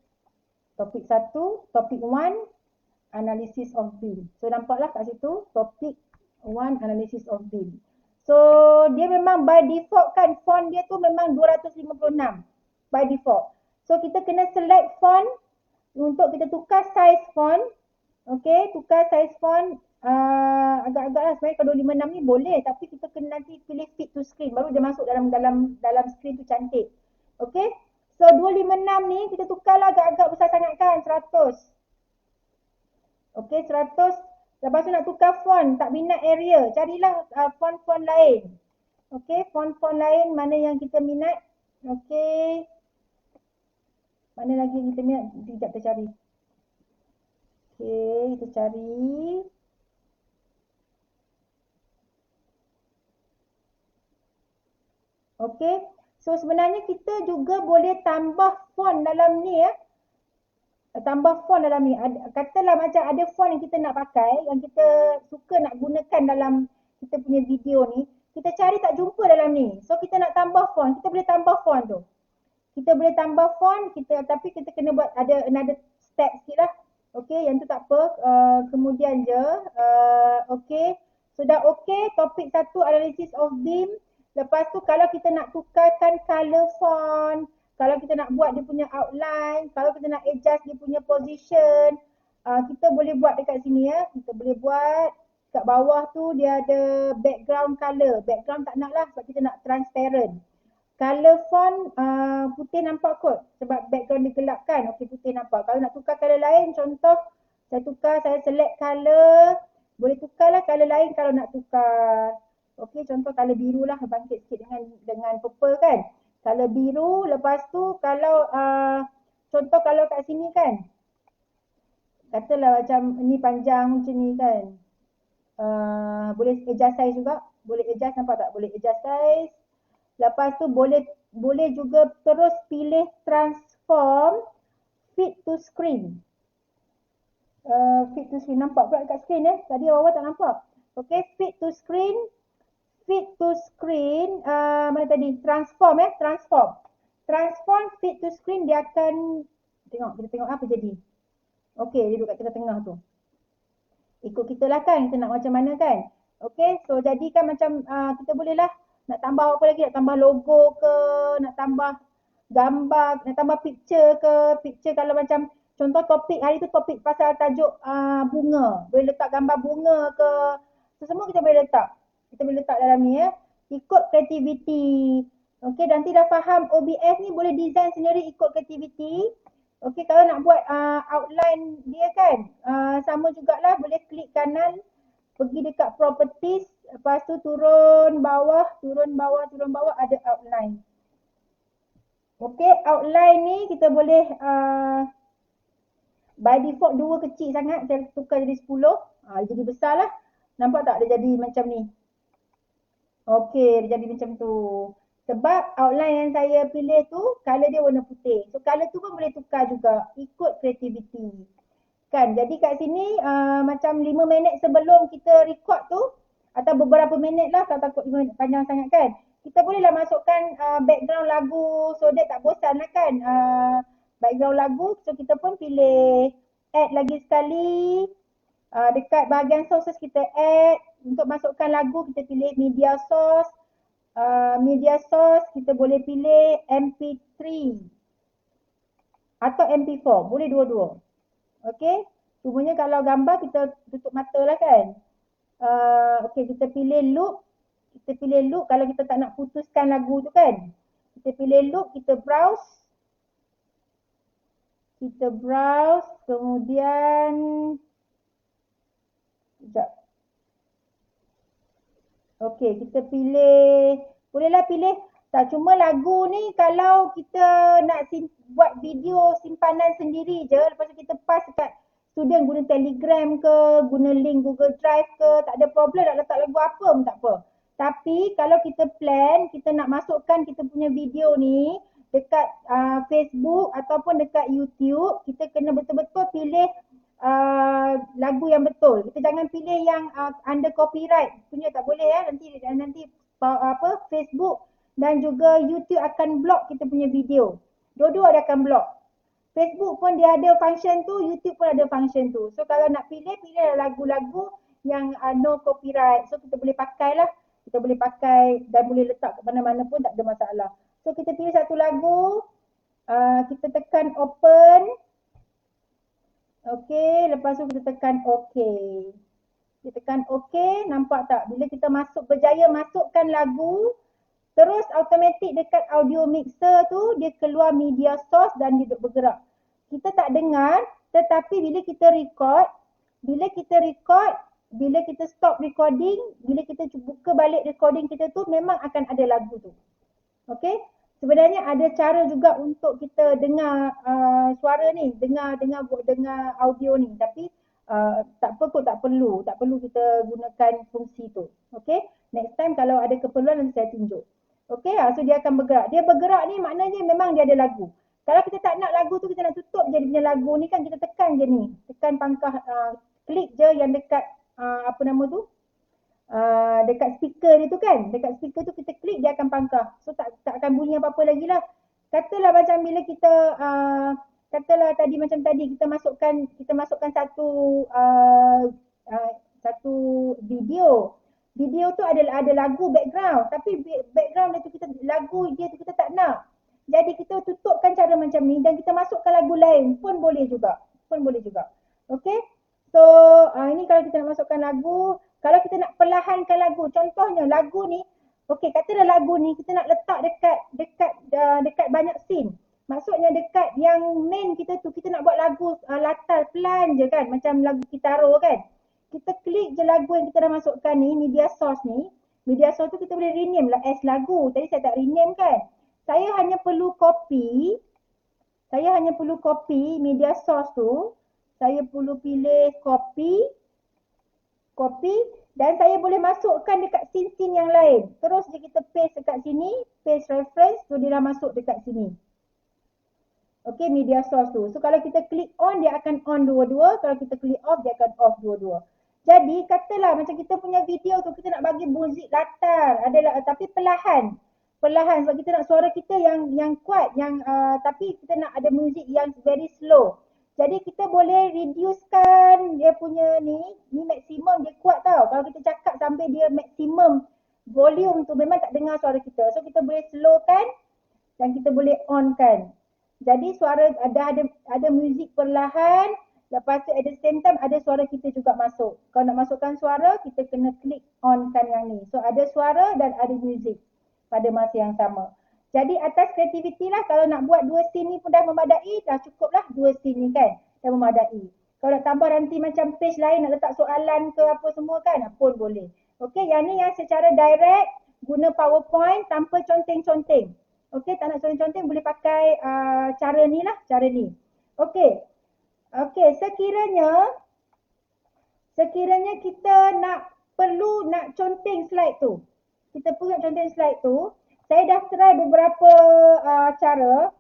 Topik 1, topik 1, analysis of beam. So, nampaklah kat situ. Topik 1, analysis of beam. So, dia memang by default kan, font dia tu memang 256 by default. So, kita kena select font untuk kita tukar size font. Okey, tukar size font agak-agak lah sebenarnya kalau 256 ni boleh, tapi kita kena nanti pilih fit to screen baru dia masuk dalam screen tu cantik. Okey. So 256 ni kita tukarlah agak-agak besar sangat kan, 100. Okey, 100. Lepas tu nak tukar font, tak minat area, carilah font-font lain. Okey, font-font lain mana yang kita minat. Okey. Mana lagi yang kita minat? Sekejap kita cari. Okey, kita cari. Okey. So sebenarnya kita juga boleh tambah font dalam ni tambah font dalam ni. Katalah macam ada font yang kita nak pakai, yang kita suka nak gunakan dalam kita punya video ni, kita cari tak jumpa dalam ni. So kita nak tambah font, kita boleh tambah font tu. Kita boleh tambah font, tapi kita kena buat ada another step sikit lah. Okey, yang tu tak apa. Kemudian je. Okey. Sudah okey, topik 1 analysis of beam. Lepas tu kalau kita nak tukarkan color font, kalau kita nak buat dia punya outline, kalau kita nak adjust dia punya position, kita boleh buat dekat sini ya. Kita boleh buat kat bawah tu dia ada background color. Background tak nak lah sebab kita nak transparent. Color font putih nampak kot sebab background dia gelap kan. Okey, putih nampak. Kalau nak tukar color lain, contoh saya select color. Boleh tukarlah color lain kalau nak tukar. Okey, contoh color biru lah, bangkit sikit dengan purple kan. Color biru, lepas tu kalau contoh kalau kat sini kan, katalah macam ni panjang macam ni kan. Boleh adjust size juga. Boleh adjust, nampak tak? Boleh adjust size. Lepas tu boleh juga terus pilih transform fit to screen. Fit to screen, nampak pula dekat screen Tadi awal tak nampak. Okey, fit to screen. Fit to screen, mana tadi? Transform transform. Transform fit to screen dia akan kita tengok apa jadi. Okey, dia duduk kat tengah-tengah tu. Ikut kita lah kan, kita nak macam mana kan. Okey, so jadi kan macam kita boleh lah nak tambah apa lagi, nak tambah logo ke, nak tambah gambar, nak tambah picture ke. Picture kalau macam contoh topik hari tu topik pasal tajuk bunga. Boleh letak gambar bunga ke. So, semua kita boleh letak. Kita boleh letak dalam ni ikut kreativiti. Okey, nanti dah faham OBS ni boleh design sendiri ikut kreativiti. Okey, kalau nak buat outline dia kan, sama jugalah, boleh klik kanan, pergi dekat properties, lepas tu turun bawah, ada outline. Okey, outline ni kita boleh by default 2 kecil sangat, saya tukar jadi 10. Jadi besar lah. Nampak tak dia jadi macam ni? Okey, dia jadi macam tu. Sebab outline yang saya pilih tu, color dia warna putih. So, color tu pun boleh tukar juga, ikut kreativiti. Kan, jadi kat sini macam 5 minit sebelum kita record tu, atau beberapa minit lah, kalau takut 5 minit panjang sangat kan. Kita bolehlah masukkan background lagu, so dia tak bosan lah kan. Background lagu, so kita pun pilih add lagi sekali. Dekat bahagian sources kita add. Untuk masukkan lagu kita pilih media source. Media source kita boleh pilih MP3 atau MP4. Boleh dua-dua. Okey. Cumanya kalau gambar kita tutup mata lah kan. Okey, kita pilih loop. Kita pilih loop kalau kita tak nak putuskan lagu tu kan. Kita pilih loop, kita browse. Kemudian sekejap. Okey, kita pilih, bolehlah pilih. Tak, cuma lagu ni kalau kita nak buat video simpanan sendiri je, lepas tu kita pass dekat student guna Telegram ke, guna link Google Drive ke, tak ada problem nak letak lagu apa pun tak apa. Tapi kalau kita plan, kita nak masukkan kita punya video ni dekat Facebook ataupun dekat YouTube, kita kena betul-betul pilih lagu yang betul. Kita jangan pilih yang under copyright punya, tak boleh ya. Nanti Facebook dan juga YouTube akan block kita punya video. Dua-dua dia akan block. Facebook pun dia ada function tu, YouTube pun ada function tu. So kalau nak pilih lagu-lagu yang no copyright. So kita boleh pakai lah. Kita boleh pakai dan boleh letak ke mana-mana pun tak ada masalah. So kita pilih satu lagu, kita tekan open. Okey, lepas tu kita tekan okey. Kita tekan okey, nampak tak? Bila kita berjaya masukkan lagu, terus automatik dekat audio mixer tu dia keluar media source dan dia bergerak. Kita tak dengar, tetapi bila kita record, bila kita stop recording, bila kita buka balik recording kita tu memang akan ada lagu tu. Okey? Sebenarnya ada cara juga untuk kita dengar suara ni, dengar audio ni, tapi tak perlu kita gunakan fungsi tu. Okey? Next time kalau ada keperluan nanti saya tunjuk. Okey, so dia akan bergerak. Dia bergerak ni maknanya memang dia ada lagu. Kalau kita tak nak lagu tu, kita nak tutup je dia punya lagu ni kan, kita tekan je ni. Tekan pangkah, klik je yang dekat dekat speaker dia tu kan. Dekat speaker tu kita klik, dia akan pangkah. So tak akan bunyi apa-apa lagi lah. Katalah macam bila kita, kita masukkan satu video. Video tu ada lagu background, tapi background dia tu kita tak nak. Jadi kita tutupkan cara macam ni dan kita masukkan lagu lain pun boleh juga. Okey? So ini kalau kita nak masukkan lagu, kalau kita nak perlahankan lagu, contohnya lagu ni, okey, katalah lagu ni kita nak letak dekat banyak scene. Maksudnya dekat yang main kita tu, kita nak buat lagu latar pelan je kan, macam lagu Kitaro kan. Kita klik je lagu yang kita dah masukkan ni, media source ni. Media source tu kita boleh rename lah as lagu. Tadi saya tak rename kan. Saya hanya perlu copy media source tu. Saya perlu pilih copy dan saya boleh masukkan dekat scene-scene yang lain. Terus je kita paste dekat sini, paste reference, so dia dah masuk dekat sini. Okey, media source tu. So kalau kita klik on, dia akan on dua-dua. Kalau kita klik off, dia akan off dua-dua. Jadi katalah macam kita punya video tu, kita nak bagi muzik latar, tapi perlahan sebab kita nak suara kita yang kuat, tapi kita nak ada muzik yang very slow. Jadi kita boleh reducekan dia punya ni maksimum, dia kuat tau. Kalau kita cakap sampai dia maksimum volume tu memang tak dengar suara kita. So kita boleh slowkan dan kita boleh onkan. Jadi suara ada muzik perlahan, lepas tu at the same time ada suara kita juga masuk. Kalau nak masukkan suara, kita kena klik onkan yang ni. So ada suara dan ada muzik pada masa yang sama. Jadi atas kreativiti lah, kalau nak buat dua scene ni pun dah memadai, dah cukup lah dua scene ni kan, dah memadai. Kalau nak tambah nanti macam page lain, nak letak soalan ke apa semua kan, pun boleh. Okey, yang ni yang secara direct, guna PowerPoint tanpa conteng-conteng. Okey, tak nak conteng-conteng boleh pakai cara ni lah, cara ni. Okey, sekiranya kita perlu nak conteng slide tu. Kita perlu nak conteng slide tu. Saya dah try beberapa cara.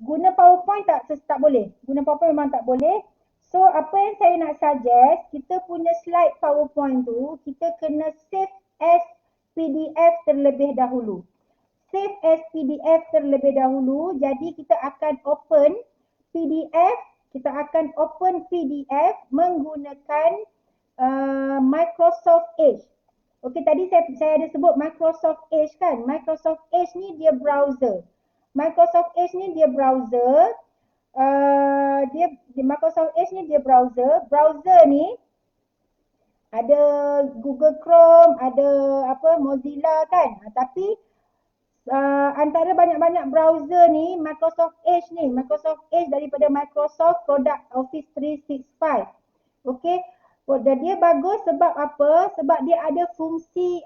Guna PowerPoint tak boleh. Guna PowerPoint memang tak boleh. So apa yang saya nak suggest, kita punya slide PowerPoint tu, kita kena save as PDF terlebih dahulu. Save as PDF terlebih dahulu. Jadi kita akan open PDF. Kita akan open PDF menggunakan Microsoft Edge. Okey, tadi saya ada sebut Microsoft Edge kan. Microsoft Edge ni dia browser. Microsoft Edge ni dia browser. Microsoft Edge ni dia browser. Browser ni ada Google Chrome, ada apa Mozilla kan. Tapi antara banyak-banyak browser ni Microsoft Edge daripada Microsoft Product Office 365. Okey. Dan dia bagus sebab apa? Sebab dia ada fungsi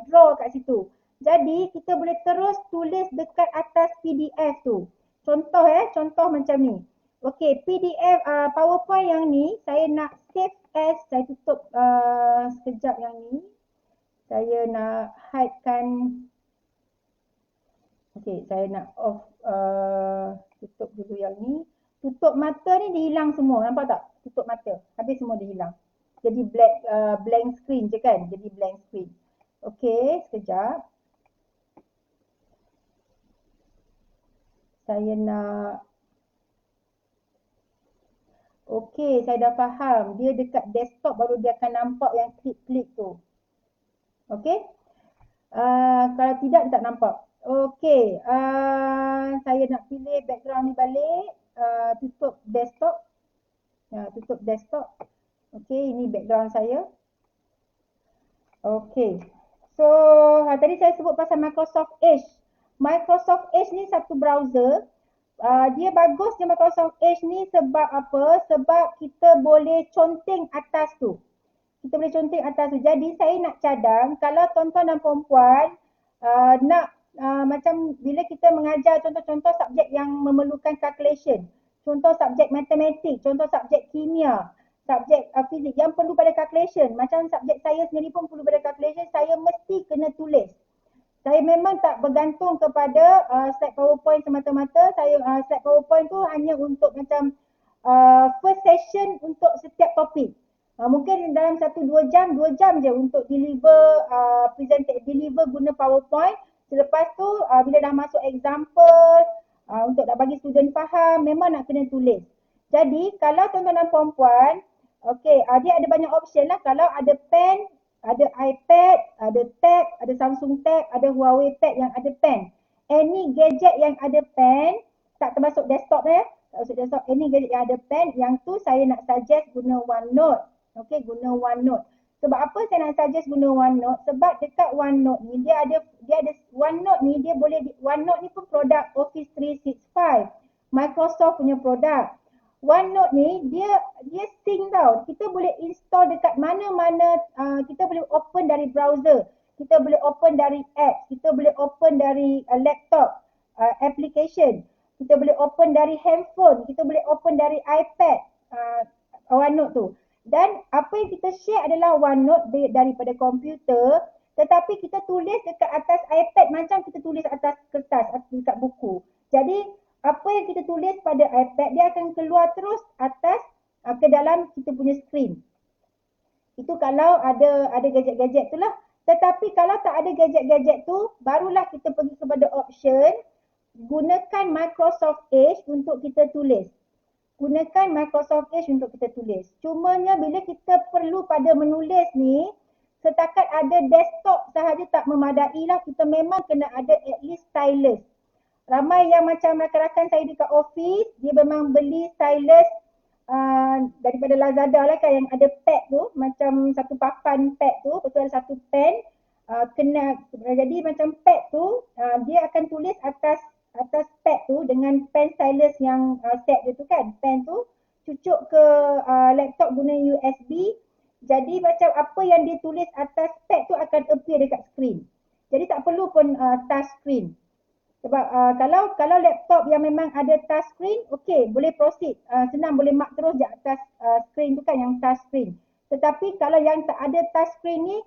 draw kat situ. Jadi kita boleh terus tulis dekat atas PDF tu. Contoh macam ni. Okey, PDF PowerPoint yang ni saya nak save as, saya tutup sekejap yang ni. Saya nak hidekan. Okey, saya nak off tutup dulu yang ni. Tutup mata ni dia hilang semua, nampak tak? Tutup mata, habis semua dia hilang. Jadi blank screen je kan? Jadi blank screen. Okey, sekejap. Saya nak okey, saya dah faham. Dia dekat desktop baru dia akan nampak yang klik-klik tu. Okey? Kalau tidak dia tak nampak. Okey, saya nak pilih background ni balik. Tutup desktop. Tutup desktop. Okey, ini background saya. Okey. So, tadi saya sebut pasal Microsoft Edge. Microsoft Edge ni satu browser. Dia bagusnya Microsoft Edge ni sebab apa? Sebab kita boleh conteng atas tu. Jadi saya nak cadang kalau tuan-tuan dan puan-puan nak macam bila kita mengajar contoh-contoh subjek yang memerlukan calculation, contoh subjek matematik, contoh subjek kimia, subjek fizik yang perlu pada calculation, macam subjek saya sendiri pun perlu pada calculation, saya mesti kena tulis. Saya memang tak bergantung kepada slide PowerPoint semata-mata. Slide PowerPoint tu hanya untuk macam first session untuk setiap topik. Mungkin dalam 1-2 jam je untuk deliver guna PowerPoint. Selepas tu bila dah masuk example, untuk nak bagi student faham, memang nak kena tulis. Jadi kalau tuan-tuan dan puan-puan, okey, dia ada banyak option lah. Kalau ada pen, ada iPad, ada tab, ada Samsung tab, ada Huawei pad yang ada pen. Any gadget yang ada pen, tak termasuk desktop any gadget yang ada pen, yang tu saya nak suggest guna OneNote. Okey, guna OneNote. Sebab apa saya nak suggest guna OneNote? Sebab dekat OneNote ni dia ada OneNote ni dia boleh OneNote ni pun produk Office 365. Microsoft punya produk. OneNote ni dia sync tau. Kita boleh install dekat mana-mana, kita boleh open dari browser, kita boleh open dari app, kita boleh open dari laptop application, kita boleh open dari handphone, kita boleh open dari iPad OneNote tu. Dan apa yang kita share adalah OneNote daripada komputer, tetapi kita tulis dekat atas iPad macam kita tulis atas kertas atau dekat buku. Jadi apa yang kita tulis pada iPad, dia akan keluar terus atas ke dalam kita punya screen. Itu kalau ada gadget-gadget tu lah. Tetapi kalau tak ada gadget-gadget tu, barulah kita pergi kepada option, gunakan Microsoft Edge untuk kita tulis. Cumanya bila kita perlu pada menulis ni, setakat ada desktop sahaja tak memadai lah. Kita memang kena ada at least stylus. Ramai yang macam rakan-rakan saya dekat office, dia memang beli stylus daripada Lazada lah kan, yang ada pad tu, macam satu papan pad tu, betul ada satu pen, jadi macam pad tu, dia akan tulis atas pad tu dengan pen stylus yang set dia tu kan, pen tu, cucuk ke laptop guna USB, jadi macam apa yang dia tulis atas pad tu akan appear dekat screen. Jadi tak perlu pun touch screen. Sebab kalau laptop yang memang ada touch screen, okey, boleh proceed. Senang boleh mark terus je atas screen tu kan, yang touch screen. Tetapi kalau yang tak ada touch screen ni,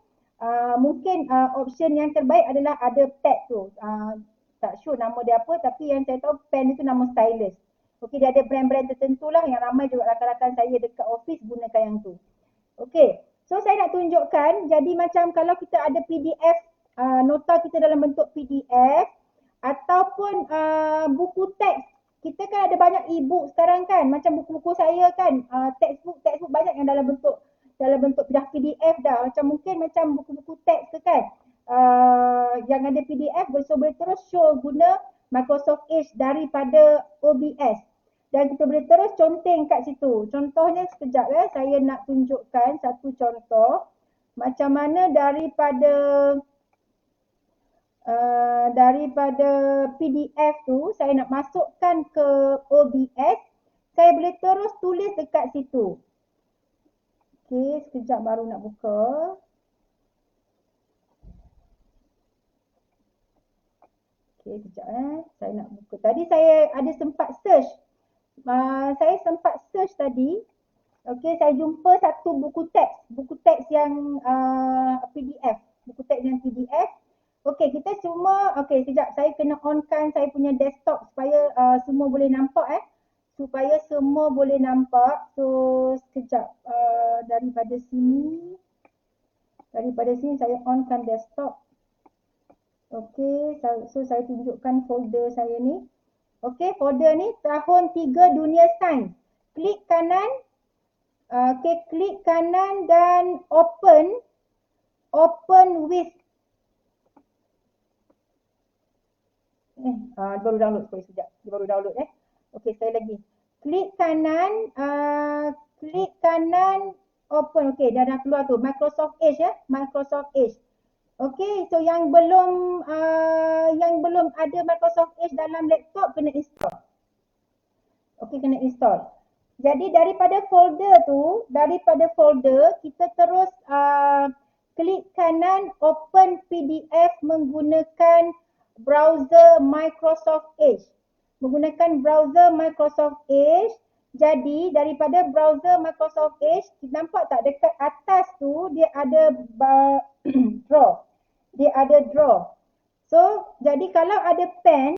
mungkin option yang terbaik adalah ada pad tu. Tak sure nama dia apa, tapi yang saya tahu pen itu nama stylus. Okey, dia ada brand-brand tertentu lah yang ramai juga rakan-rakan saya dekat office gunakan yang tu. Okey, so saya nak tunjukkan, jadi macam kalau kita ada PDF, nota kita dalam bentuk PDF, ataupun buku teks. Kita kan ada banyak e-book sekarang kan, macam buku-buku saya kan, textbook banyak yang dalam bentuk dah PDF dah, macam mungkin macam buku-buku teks tu kan, yang ada PDF, boleh terus show guna Microsoft Edge daripada OBS. Dan kita boleh terus conteng kat situ. Contohnya sekejap saya nak tunjukkan satu contoh. Macam mana daripada PDF tu saya nak masukkan ke OBS, saya boleh terus tulis dekat situ. Okey, sekejap baru nak buka. Okey, sekejap saya nak buka. Tadi saya ada sempat search. Saya sempat search tadi. Okey, saya jumpa satu buku teks yang PDF, buku teks yang PDF. Okey, kita cuma, sekejap saya kena onkan saya punya desktop supaya semua boleh nampak supaya semua boleh nampak. So, sekejap daripada sini saya onkan desktop. Okey, so saya tunjukkan folder saya ni. Okey, folder ni tahun 3 dunia sains. Klik kanan. Klik kanan dan open with. Baru download, sekejap. Dia baru download Okey, sekali lagi. Klik kanan open. Okey, dah keluar tu Microsoft Edge Microsoft Edge. Okey, so yang belum ada Microsoft Edge dalam laptop kena install. Okey, kena install. Jadi daripada folder kita terus klik kanan open PDF menggunakan browser Microsoft Edge. Jadi daripada browser Microsoft Edge, nampak tak dekat atas tu dia ada draw. So jadi kalau ada pen